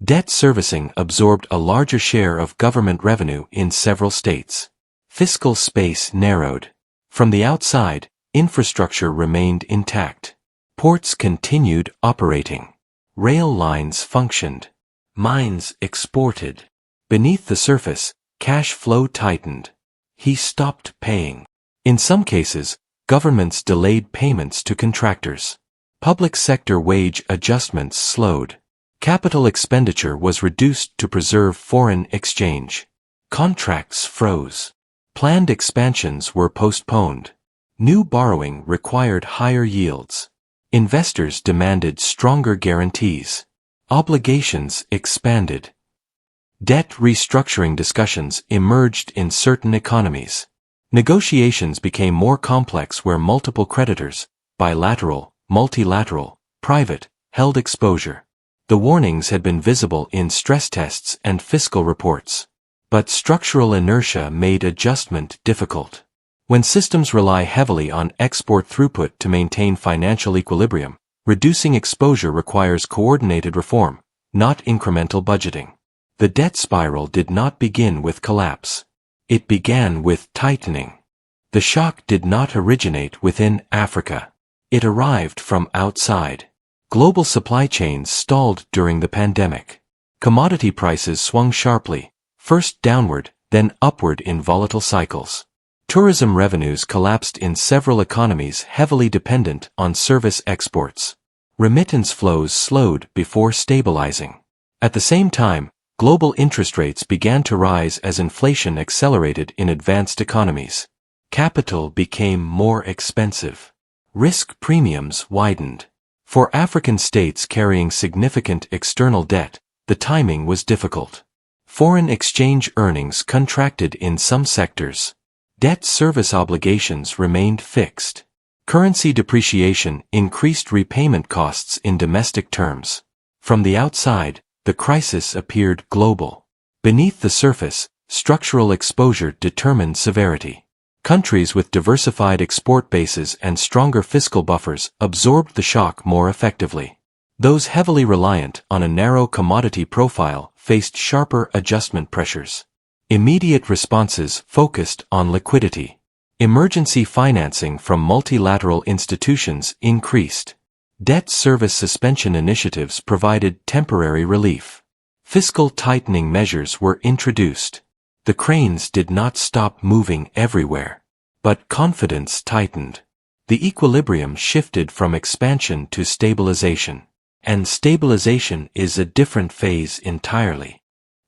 Debt servicing absorbed a larger share of government revenue in several states. Fiscal space narrowed. From the outside, infrastructure remained intact. Ports continued operating. Rail lines functioned. Mines exported. Beneath the surface, cash flow tightened. He stopped paying. In some cases, governments delayed payments to contractors. Public sector wage adjustments slowed. Capital expenditure was reduced to preserve foreign exchange. Contracts froze. Planned expansions were postponed. New borrowing required higher yields. Investors demanded stronger guarantees. Obligations expanded. Debt restructuring discussions emerged in certain economies. Negotiations became more complex where multiple creditors, bilateral, multilateral, private, held exposure. The warnings had been visible in stress tests and fiscal reports. But structural inertia made adjustment difficult. When systems rely heavily on export throughput to maintain financial equilibrium, reducing exposure requires coordinated reform, not incremental budgeting. The debt spiral did not begin with collapse. It began with tightening. The shock did not originate within Africa. It arrived from outside. Global supply chains stalled during the pandemic. Commodity prices swung sharply, first downward, then upward in volatile cycles. Tourism revenues collapsed in several economies heavily dependent on service exports. Remittance flows slowed before stabilizing. At the same time, global interest rates began to rise as inflation accelerated in advanced economies. Capital became more expensive. Risk premiums widened. For African states carrying significant external debt, the timing was difficult. Foreign exchange earnings contracted in some sectors. Debt service obligations remained fixed. Currency depreciation increased repayment costs in domestic terms. From the outside, the crisis appeared global. Beneath the surface, structural exposure determined severity. Countries with diversified export bases and stronger fiscal buffers absorbed the shock more effectively. Those heavily reliant on a narrow commodity profile faced sharper adjustment pressures. Immediate responses focused on liquidity. Emergency financing from multilateral institutions increased. Debt service suspension initiatives provided temporary relief. Fiscal tightening measures were introduced. The cranes did not stop moving everywhere. But confidence tightened. The equilibrium shifted from expansion to stabilization. And stabilization is a different phase entirely.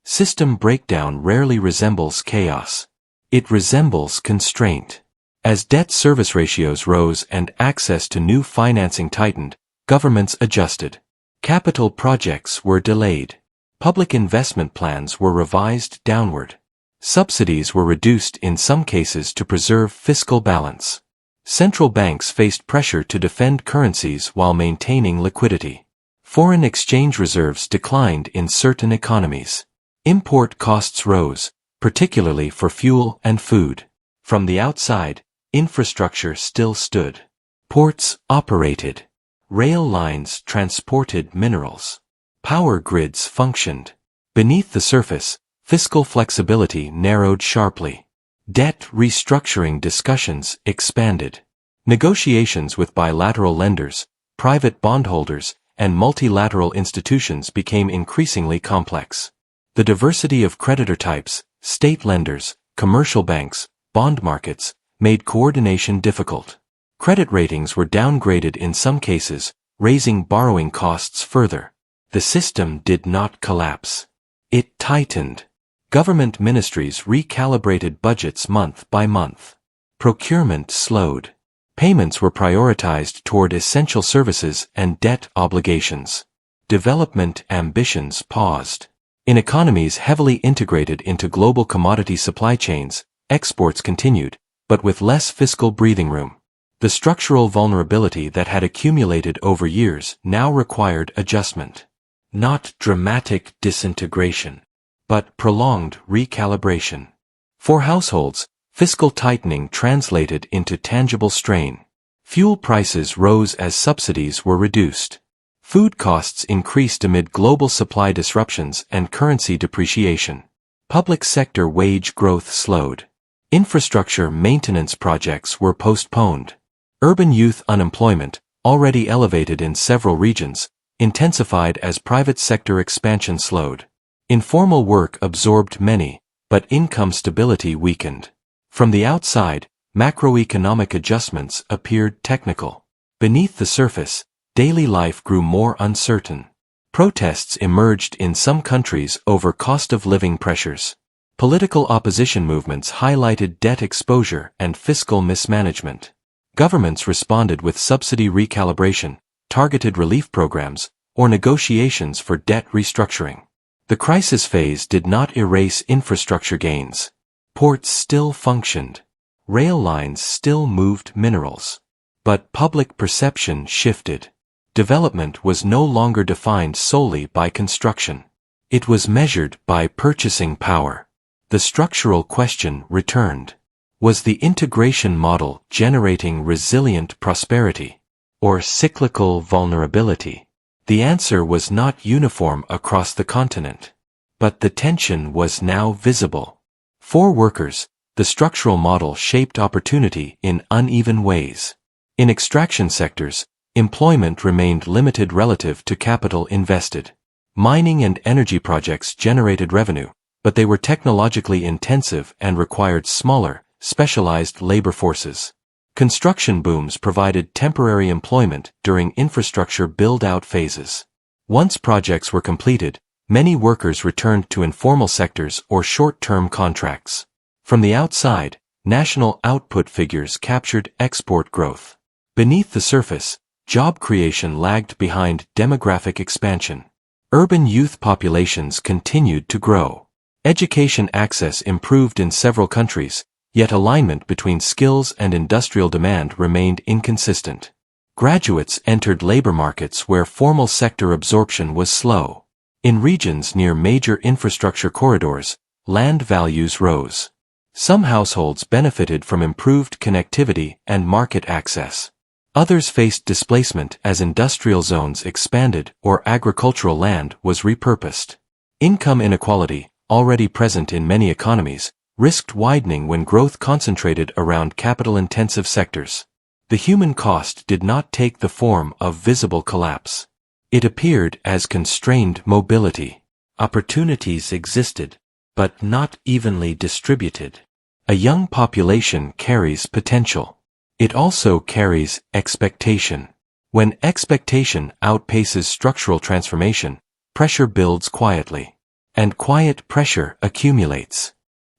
System breakdown rarely resembles chaos. It resembles constraint. As debt service ratios rose and access to new financing tightened, governments adjusted. Capital projects were delayed. Public investment plans were revised downward. Subsidies were reduced in some cases to preserve fiscal balance. Central banks faced pressure to defend currencies while maintaining liquidity. Foreign exchange reserves declined in certain economies. Import costs rose, particularly for fuel and food. From the outside, infrastructure still stood. Ports operated. Rail lines transported minerals. Power grids functioned. Beneath the surface, fiscal flexibility narrowed sharply. Debt restructuring discussions expanded. Negotiations with bilateral lenders, private bondholders, and multilateral institutions became increasingly complex. The diversity of creditor types, state lenders, commercial banks, bond markets, made coordination difficult. Credit ratings were downgraded in some cases, raising borrowing costs further. The system did not collapse. It tightened. Government ministries recalibrated budgets month by month. Procurement slowed. Payments were prioritized toward essential services and debt obligations. Development ambitions paused. In economies heavily integrated into global commodity supply chains, exports continued, but with less fiscal breathing room. The structural vulnerability that had accumulated over years now required adjustment. Not dramatic disintegration, but prolonged recalibration. For households, fiscal tightening translated into tangible strain. Fuel prices rose as subsidies were reduced. Food costs increased amid global supply disruptions and currency depreciation. Public sector wage growth slowed. Infrastructure maintenance projects were postponed. Urban youth unemployment, already elevated in several regions, intensified as private sector expansion slowed. Informal work absorbed many, but income stability weakened. From the outside, macroeconomic adjustments appeared technical. Beneath the surface, daily life grew more uncertain. Protests emerged in some countries over cost of living pressures. Political opposition movements highlighted debt exposure and fiscal mismanagement. Governments responded with subsidy recalibration, targeted relief programs, or negotiations for debt restructuring. The crisis phase did not erase infrastructure gains. Ports still functioned. Rail lines still moved minerals. But public perception shifted. Development was no longer defined solely by construction. It was measured by purchasing power. The structural question returned. Was the integration model generating resilient prosperity or cyclical vulnerability? The answer was not uniform across the continent. But the tension was now visible. For workers, the structural model shaped opportunity in uneven ways. In extraction sectors, employment remained limited relative to capital invested. Mining and energy projects generated revenue, but they were technologically intensive and required smaller, specialized labor forces. Construction booms provided temporary employment during infrastructure build-out phases. Once projects were completed, many workers returned to informal sectors or short-term contracts. From the outside, national output figures captured export growth. Beneath the surface, job creation lagged behind demographic expansion. Urban youth populations continued to grow. Education access improved in several countries, yet alignment between skills and industrial demand remained inconsistent. Graduates entered labor markets where formal sector absorption was slow. In regions near major infrastructure corridors, land values rose. Some households benefited from improved connectivity and market access. Others faced displacement as industrial zones expanded or agricultural land was repurposed. Income inequality, already present in many economies, risked widening when growth concentrated around capital-intensive sectors. The human cost did not take the form of visible collapse. It appeared as constrained mobility. Opportunities existed, but not evenly distributed. A young population carries potential. It also carries expectation. When expectation outpaces structural transformation, pressure builds quietly. And quiet pressure accumulates.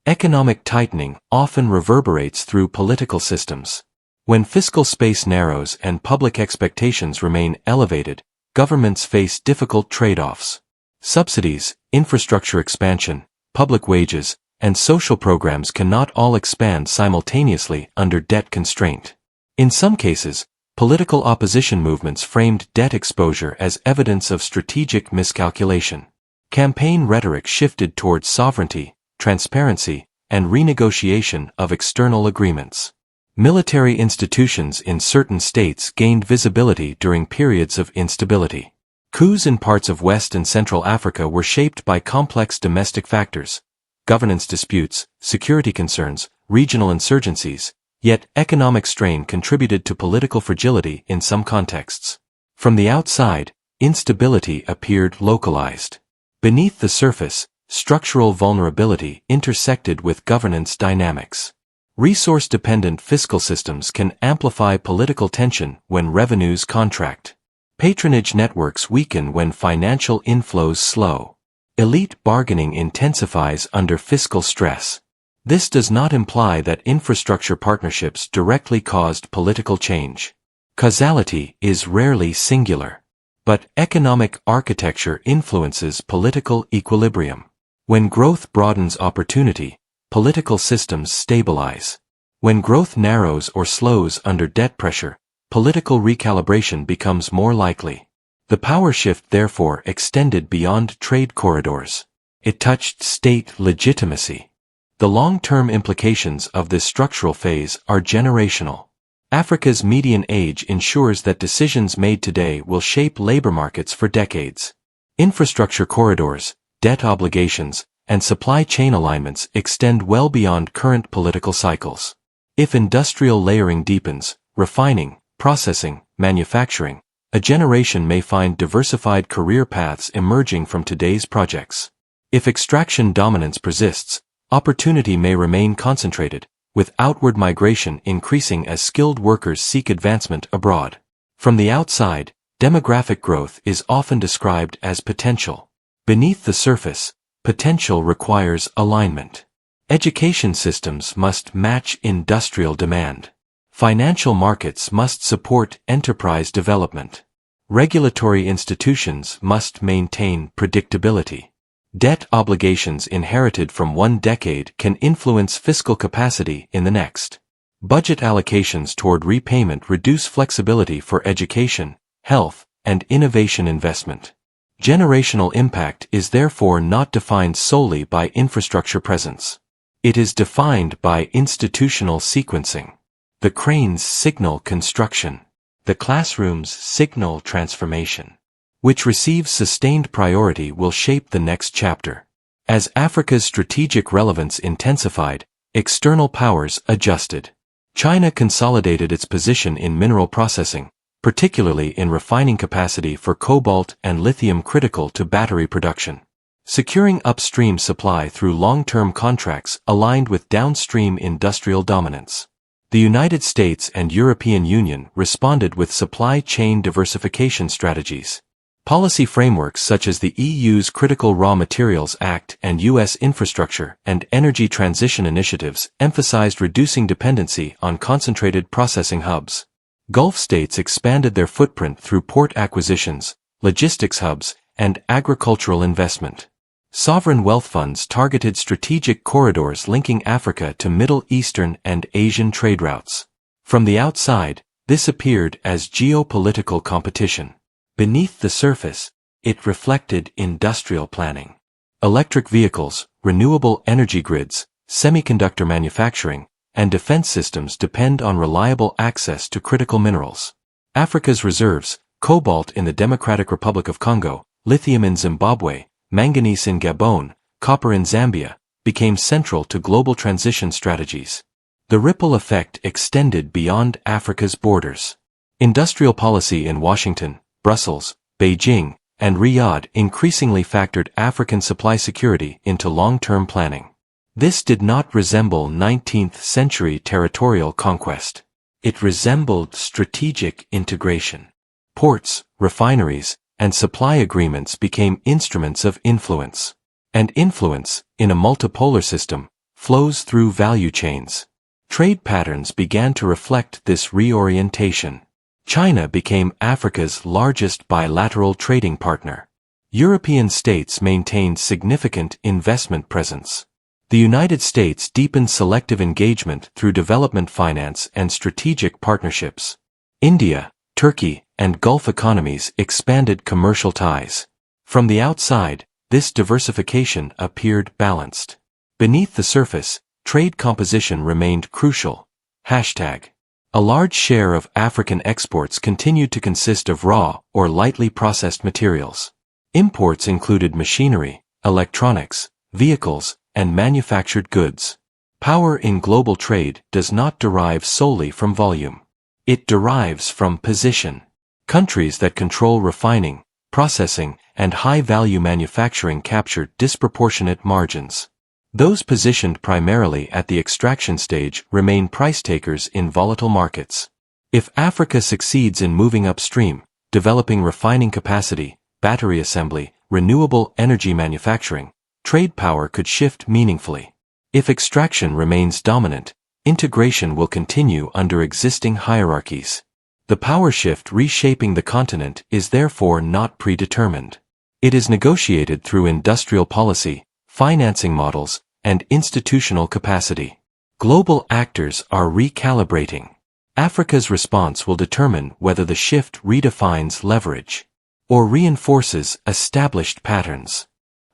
Economic tightening often reverberates through political systems. When fiscal space narrows and public expectations remain elevated, governments face difficult trade-offs. Subsidies, infrastructure expansion, public wages, and social programs cannot all expand simultaneously under debt constraint. In some cases, political opposition movements framed debt exposure as evidence of strategic miscalculation. Campaign rhetoric shifted towards sovereignty, transparency, and renegotiation of external agreements. Military institutions in certain states gained visibility during periods of instability. Coups in parts of West and Central Africa were shaped by complex domestic factors, governance disputes, security concerns, regional insurgencies, yet economic strain contributed to political fragility in some contexts. From the outside, instability appeared localized. Beneath the surface, structural vulnerability intersected with governance dynamics. Resource-dependent fiscal systems can amplify political tension when revenues contract. Patronage networks weaken when financial inflows slow. Elite bargaining intensifies under fiscal stress. This does not imply that infrastructure partnerships directly caused political change. Causality is rarely singular. But economic architecture influences political equilibrium. When growth broadens opportunity, political systems stabilize. When growth narrows or slows under debt pressure, political recalibration becomes more likely. The power shift therefore extended beyond trade corridors. It touched state legitimacy. The long-term implications of this structural phase are generational. Africa's median age ensures that decisions made today will shape labor markets for decades. Infrastructure corridors, debt obligations, and supply chain alignments extend well beyond current political cycles. If industrial layering deepens, refining, processing, manufacturing, a generation may find diversified career paths emerging from today's projects. If extraction dominance persists, opportunity may remain concentrated, with outward migration increasing as skilled workers seek advancement abroad. From the outside, demographic growth is often described as potential. Beneath the surface, potential requires alignment. Education systems must match industrial demand. Financial markets must support enterprise development. Regulatory institutions must maintain predictability. Debt obligations inherited from one decade can influence fiscal capacity in the next. Budget allocations toward repayment reduce flexibility for education, health, and innovation investment. Generational impact is therefore not defined solely by infrastructure presence. It is defined by institutional sequencing. The cranes signal construction. The classrooms signal transformation. Which receives sustained priority will shape the next chapter. As Africa's strategic relevance intensified, external powers adjusted. China consolidated its position in mineral processing, particularly in refining capacity for cobalt and lithium critical to battery production. Securing upstream supply through long-term contracts aligned with downstream industrial dominance. The United States and European Union responded with supply chain diversification strategies. Policy frameworks such as the EU's Critical Raw Materials Act and U.S. Infrastructure and Energy Transition Initiatives emphasized reducing dependency on concentrated processing hubs. Gulf states expanded their footprint through port acquisitions, logistics hubs, and agricultural investment. Sovereign wealth funds targeted strategic corridors linking Africa to Middle Eastern and Asian trade routes. From the outside, this appeared as geopolitical competition. Beneath the surface, it reflected industrial planning. Electric vehicles, renewable energy grids, semiconductor manufacturing, and defense systems depend on reliable access to critical minerals. Africa's reserves, cobalt in the Democratic Republic of Congo, lithium in Zimbabwe, manganese in Gabon, copper in Zambia, became central to global transition strategies. The ripple effect extended beyond Africa's borders. Industrial policy in Washington, Brussels, Beijing, and Riyadh increasingly factored African supply security into long-term planning. This did not resemble 19th-century territorial conquest. It resembled strategic integration. Ports, refineries, and supply agreements became instruments of influence. And influence, in a multipolar system, flows through value chains. Trade patterns began to reflect this reorientation. China became Africa's largest bilateral trading partner. European states maintained significant investment presence. The United States deepened selective engagement through development finance and strategic partnerships. India, Turkey, and Gulf economies expanded commercial ties. From the outside, this diversification appeared balanced. Beneath the surface, trade composition remained crucial. A large share of African exports continued to consist of raw or lightly processed materials. Imports included machinery, electronics, vehicles, and manufactured goods. Power in global trade does not derive solely from volume. It derives from position. Countries that control refining, processing, and high-value manufacturing capture disproportionate margins. Those positioned primarily at the extraction stage remain price takers in volatile markets. If Africa succeeds in moving upstream, developing refining capacity, battery assembly, renewable energy manufacturing, trade power could shift meaningfully. If extraction remains dominant, integration will continue under existing hierarchies. The power shift reshaping the continent is therefore not predetermined. It is negotiated through industrial policy, financing models, and institutional capacity. Global actors are recalibrating. Africa's response will determine whether the shift redefines leverage or reinforces established patterns.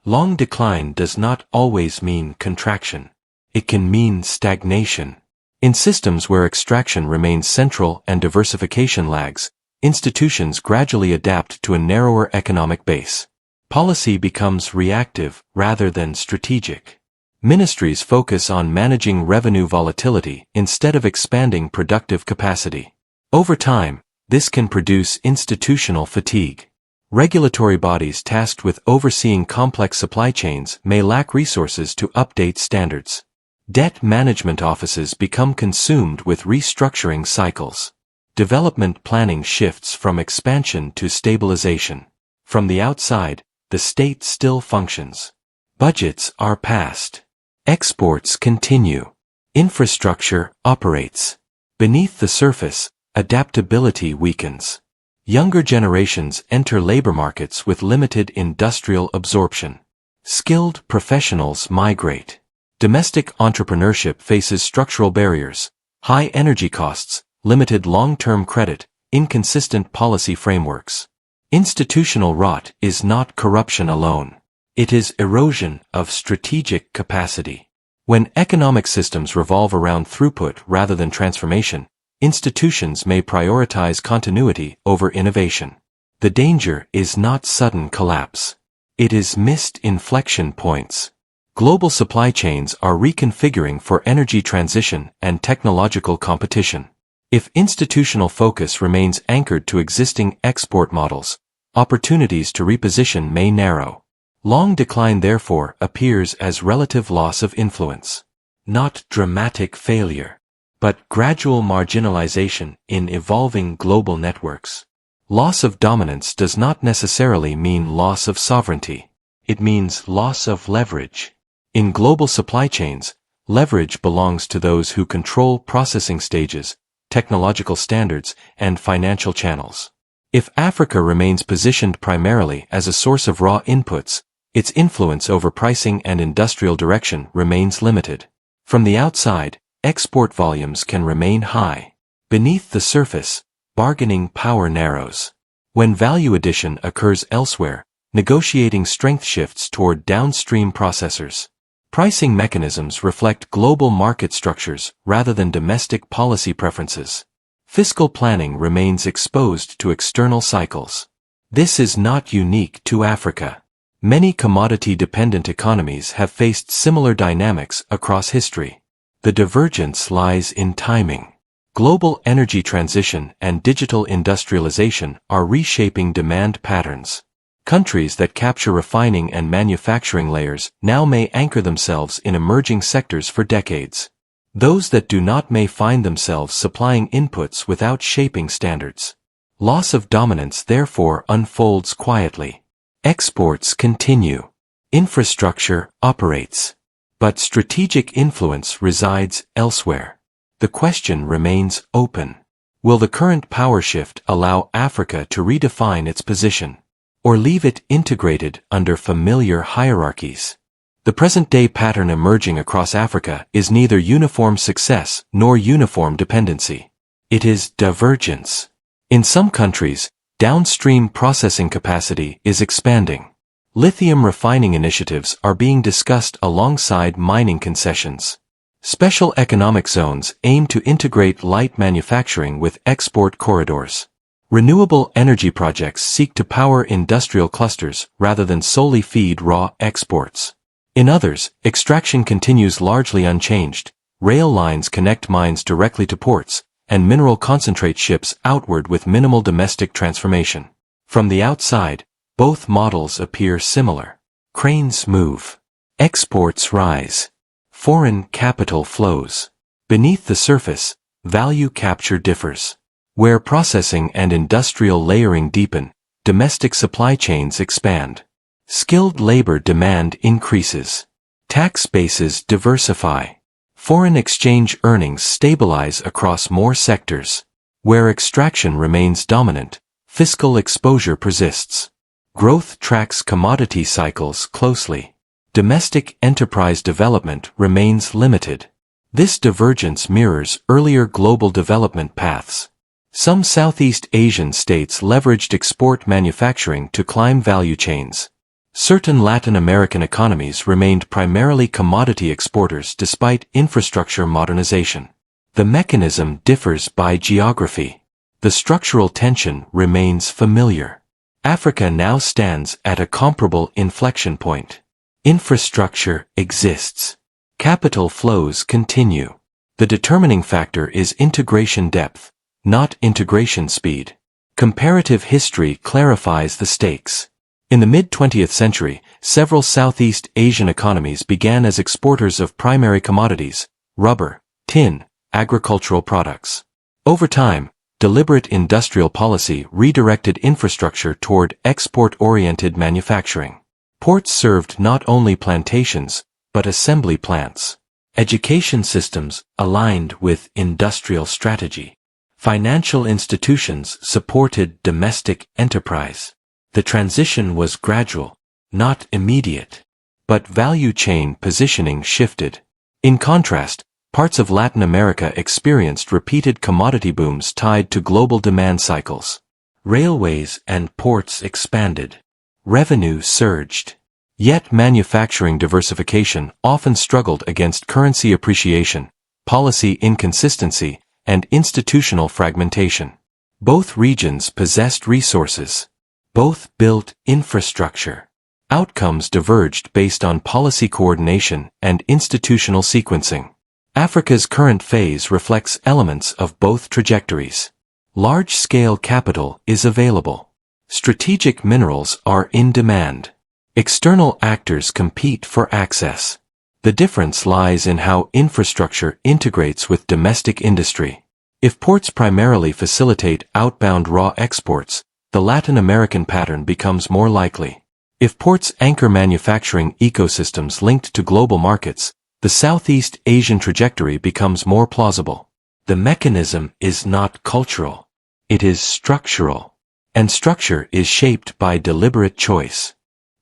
Long decline does not always mean contraction. It can mean stagnation. In systems where extraction remains central and diversification lags, institutions gradually adapt to a narrower economic base. Policy becomes reactive rather than strategic. Ministries focus on managing revenue volatility instead of expanding productive capacity. Over time, this can produce institutional fatigue. Regulatory bodies tasked with overseeing complex supply chains may lack resources to update standards. Debt management offices become consumed with restructuring cycles. Development planning shifts from expansion to stabilization. From the outside, the state still functions. Budgets are passed. Exports continue. Infrastructure operates. Beneath the surface, adaptability weakens. Younger generations enter labor markets with limited industrial absorption. Skilled professionals migrate. Domestic entrepreneurship faces structural barriers, high energy costs, limited long-term credit, inconsistent policy frameworks. Institutional rot is not corruption alone. It is erosion of strategic capacity. When economic systems revolve around throughput rather than transformation, institutions may prioritize continuity over innovation. The danger is not sudden collapse. It is missed inflection points. Global supply chains are reconfiguring for energy transition and technological competition. If institutional focus remains anchored to existing export models, opportunities to reposition may narrow. Long decline therefore appears as relative loss of influence. Not dramatic failure, but gradual marginalization in evolving global networks. Loss of dominance does not necessarily mean loss of sovereignty. It means loss of leverage. In global supply chains, leverage belongs to those who control processing stages, technological standards, and financial channels. If Africa remains positioned primarily as a source of raw inputs, its influence over pricing and industrial direction remains limited. From the outside, export volumes can remain high. Beneath the surface, bargaining power narrows. When value addition occurs elsewhere, negotiating strength shifts toward downstream processors. Pricing mechanisms reflect global market structures rather than domestic policy preferences. Fiscal planning remains exposed to external cycles. This is not unique to Africa. Many commodity-dependent economies have faced similar dynamics across history. The divergence lies in timing. Global energy transition and digital industrialization are reshaping demand patterns. Countries that capture refining and manufacturing layers now may anchor themselves in emerging sectors for decades. Those that do not may find themselves supplying inputs without shaping standards. Loss of dominance therefore unfolds quietly. Exports continue. Infrastructure operates. But strategic influence resides elsewhere. The question remains open. Will the current power shift allow Africa to redefine its position, or leave it integrated under familiar hierarchies? The present-day pattern emerging across Africa is neither uniform success nor uniform dependency. It is divergence. In some countries, downstream processing capacity is expanding. Lithium refining initiatives are being discussed alongside mining concessions. Special economic zones aim to integrate light manufacturing with export corridors. Renewable energy projects seek to power industrial clusters rather than solely feed raw exports. In others, extraction continues largely unchanged. Rail lines connect mines directly to ports, and mineral concentrate ships outward with minimal domestic transformation. From the outside, both models appear similar. Cranes move. Exports rise. Foreign capital flows. Beneath the surface, value capture differs. Where processing and industrial layering deepen, domestic supply chains expand. Skilled labor demand increases. Tax bases diversify. Foreign exchange earnings stabilize across more sectors. Where extraction remains dominant, fiscal exposure persists. Growth tracks commodity cycles closely. Domestic enterprise development remains limited. This divergence mirrors earlier global development paths. Some Southeast Asian states leveraged export manufacturing to climb value chains. Certain Latin American economies remained primarily commodity exporters despite infrastructure modernization. The mechanism differs by geography. The structural tension remains familiar. Africa now stands at a comparable inflection point. Infrastructure exists. Capital flows continue. The determining factor is integration depth, not integration speed. Comparative history clarifies the stakes. In the mid-20th century, several Southeast Asian economies began as exporters of primary commodities, rubber, tin, agricultural products. Over time, deliberate industrial policy redirected infrastructure toward export-oriented manufacturing. Ports served not only plantations, but assembly plants. Education systems aligned with industrial strategy. Financial institutions supported domestic enterprise. The transition was gradual, not immediate. But value chain positioning shifted. In contrast, parts of Latin America experienced repeated commodity booms tied to global demand cycles. Railways and ports expanded. Revenue surged. Yet manufacturing diversification often struggled against currency appreciation, policy inconsistency, and institutional fragmentation. Both regions possessed resources. Both built infrastructure. Outcomes diverged based on policy coordination and institutional sequencing. Africa's current phase reflects elements of both trajectories. Large-scale capital is available. Strategic minerals are in demand. External actors compete for access. The difference lies in how infrastructure integrates with domestic industry. If ports primarily facilitate outbound raw exports, the Latin American pattern becomes more likely. If ports anchor manufacturing ecosystems linked to global markets, the Southeast Asian trajectory becomes more plausible. The mechanism is not cultural. It is structural. And structure is shaped by deliberate choice.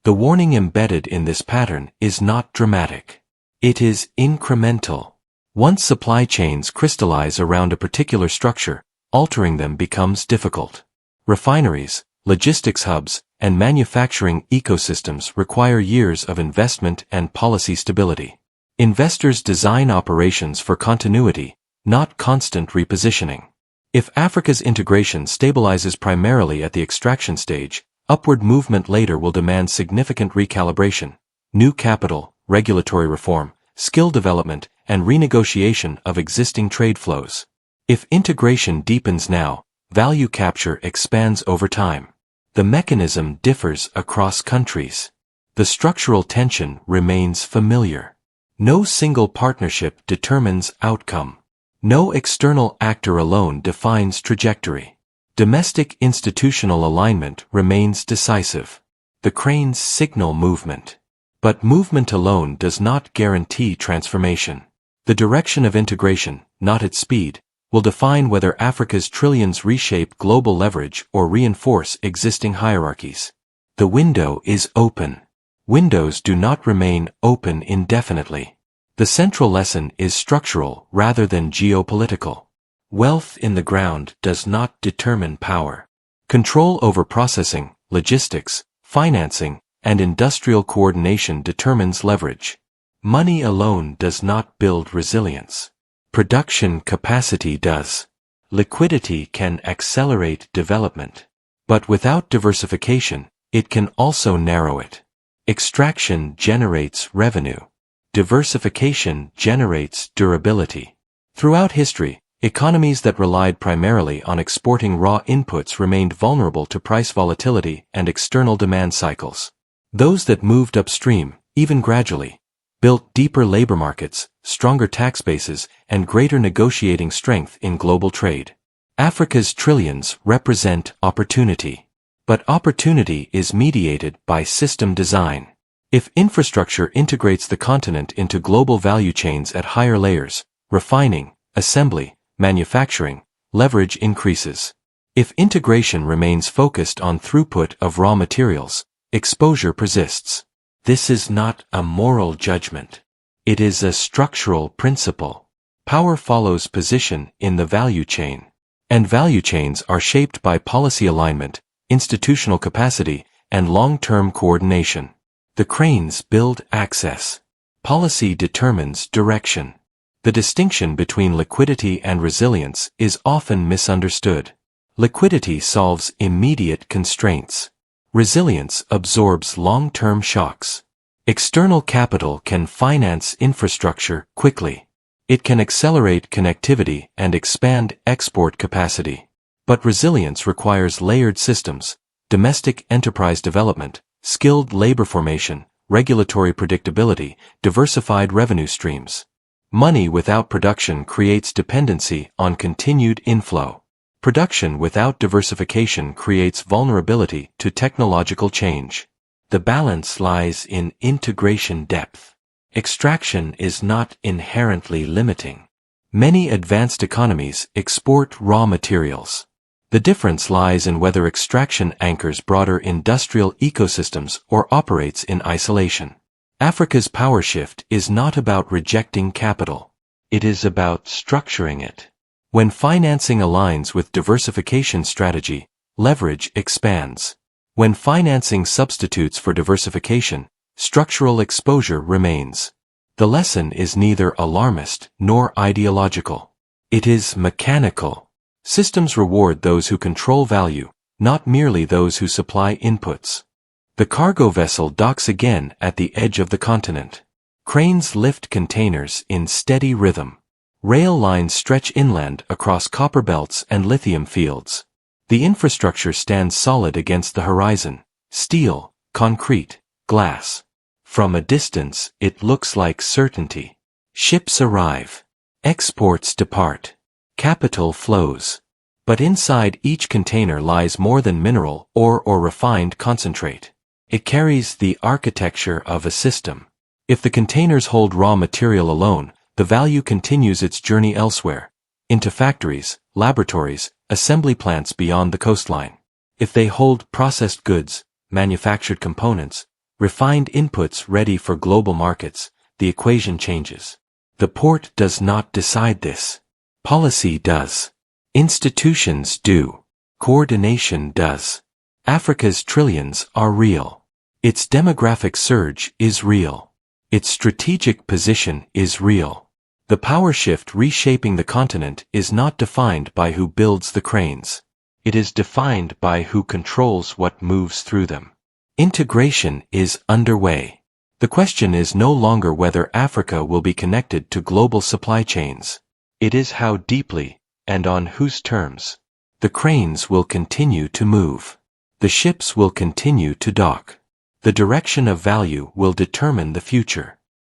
The warning embedded in this pattern is not dramatic. It is incremental. Once supply chains crystallize around a particular structure, altering them becomes difficult. Refineries, logistics hubs, and manufacturing ecosystems require years of investment and policy stability. Investors design operations for continuity, not constant repositioning. If Africa's integration stabilizes primarily at the extraction stage, upward movement later will demand significant recalibration, new capital, regulatory reform, skill development, and renegotiation of existing trade flows. If integration deepens now, value capture expands over time. The mechanism differs across countries. The structural tension remains familiar. No single partnership determines outcome. No external actor alone defines trajectory. Domestic institutional alignment remains decisive. The cranes signal movement. But movement alone does not guarantee transformation. The direction of integration, not its speed, will define whether Africa's trillions reshape global leverage or reinforce existing hierarchies. The window is open. Windows do not remain open indefinitely. The central lesson is structural rather than geopolitical. Wealth in the ground does not determine power. Control over processing, logistics, financing, and industrial coordination determines leverage. Money alone does not build resilience. Production capacity does. Liquidity can accelerate development. But without diversification, it can also narrow it. Extraction generates revenue. Diversification generates durability. Throughout history, economies that relied primarily on exporting raw inputs remained vulnerable to price volatility and external demand cycles. Those that moved upstream, even gradually, built deeper labor markets, stronger tax bases, and greater negotiating strength in global trade. Africa's trillions represent opportunity. But opportunity is mediated by system design. If infrastructure integrates the continent into global value chains at higher layers, refining, assembly, manufacturing, leverage increases. If integration remains focused on throughput of raw materials, exposure persists. This is not a moral judgment. It is a structural principle. Power follows position in the value chain. And value chains are shaped by policy alignment, institutional capacity, and long-term coordination. The cranes build access. Policy determines direction. The distinction between liquidity and resilience is often misunderstood. Liquidity solves immediate constraints. Resilience absorbs long-term shocks. External capital can finance infrastructure quickly. It can accelerate connectivity and expand export capacity. But resilience requires layered systems, domestic enterprise development, skilled labor formation, regulatory predictability, diversified revenue streams. Money without production creates dependency on continued inflow. Production without diversification creates vulnerability to technological change. The balance lies in integration depth. Extraction is not inherently limiting. Many advanced economies export raw materials. The difference lies in whether extraction anchors broader industrial ecosystems or operates in isolation. Africa's power shift is not about rejecting capital. It is about structuring it. When financing aligns with diversification strategy, leverage expands. When financing substitutes for diversification, structural exposure remains. The lesson is neither alarmist nor ideological. It is mechanical. Systems reward those who control value, not merely those who supply inputs. The cargo vessel docks again at the edge of the continent. Cranes lift containers in steady rhythm. Rail lines stretch inland across copper belts and lithium fields. The infrastructure stands solid against the horizon: steel, concrete, glass. From a distance, it looks like certainty. Ships arrive. Exports depart. Capital flows. But inside each container lies more than mineral ore or refined concentrate. It carries the architecture of a system. If the containers hold raw material alone, the value continues its journey elsewhere, into factories, laboratories, assembly plants beyond the coastline. If they hold processed goods, manufactured components, refined inputs ready for global markets, the equation changes. The port does not decide this. Policy does. Institutions do. Coordination does. Africa's trillions are real. Its demographic surge is real. Its strategic position is real. The power shift reshaping the continent is not defined by who builds the cranes. It is defined by who controls what moves through them. Integration is underway. The question is no longer whether Africa will be connected to global supply chains. It is how deeply, and on whose terms. The cranes will continue to move. The ships will continue to dock. The direction of value will determine the future.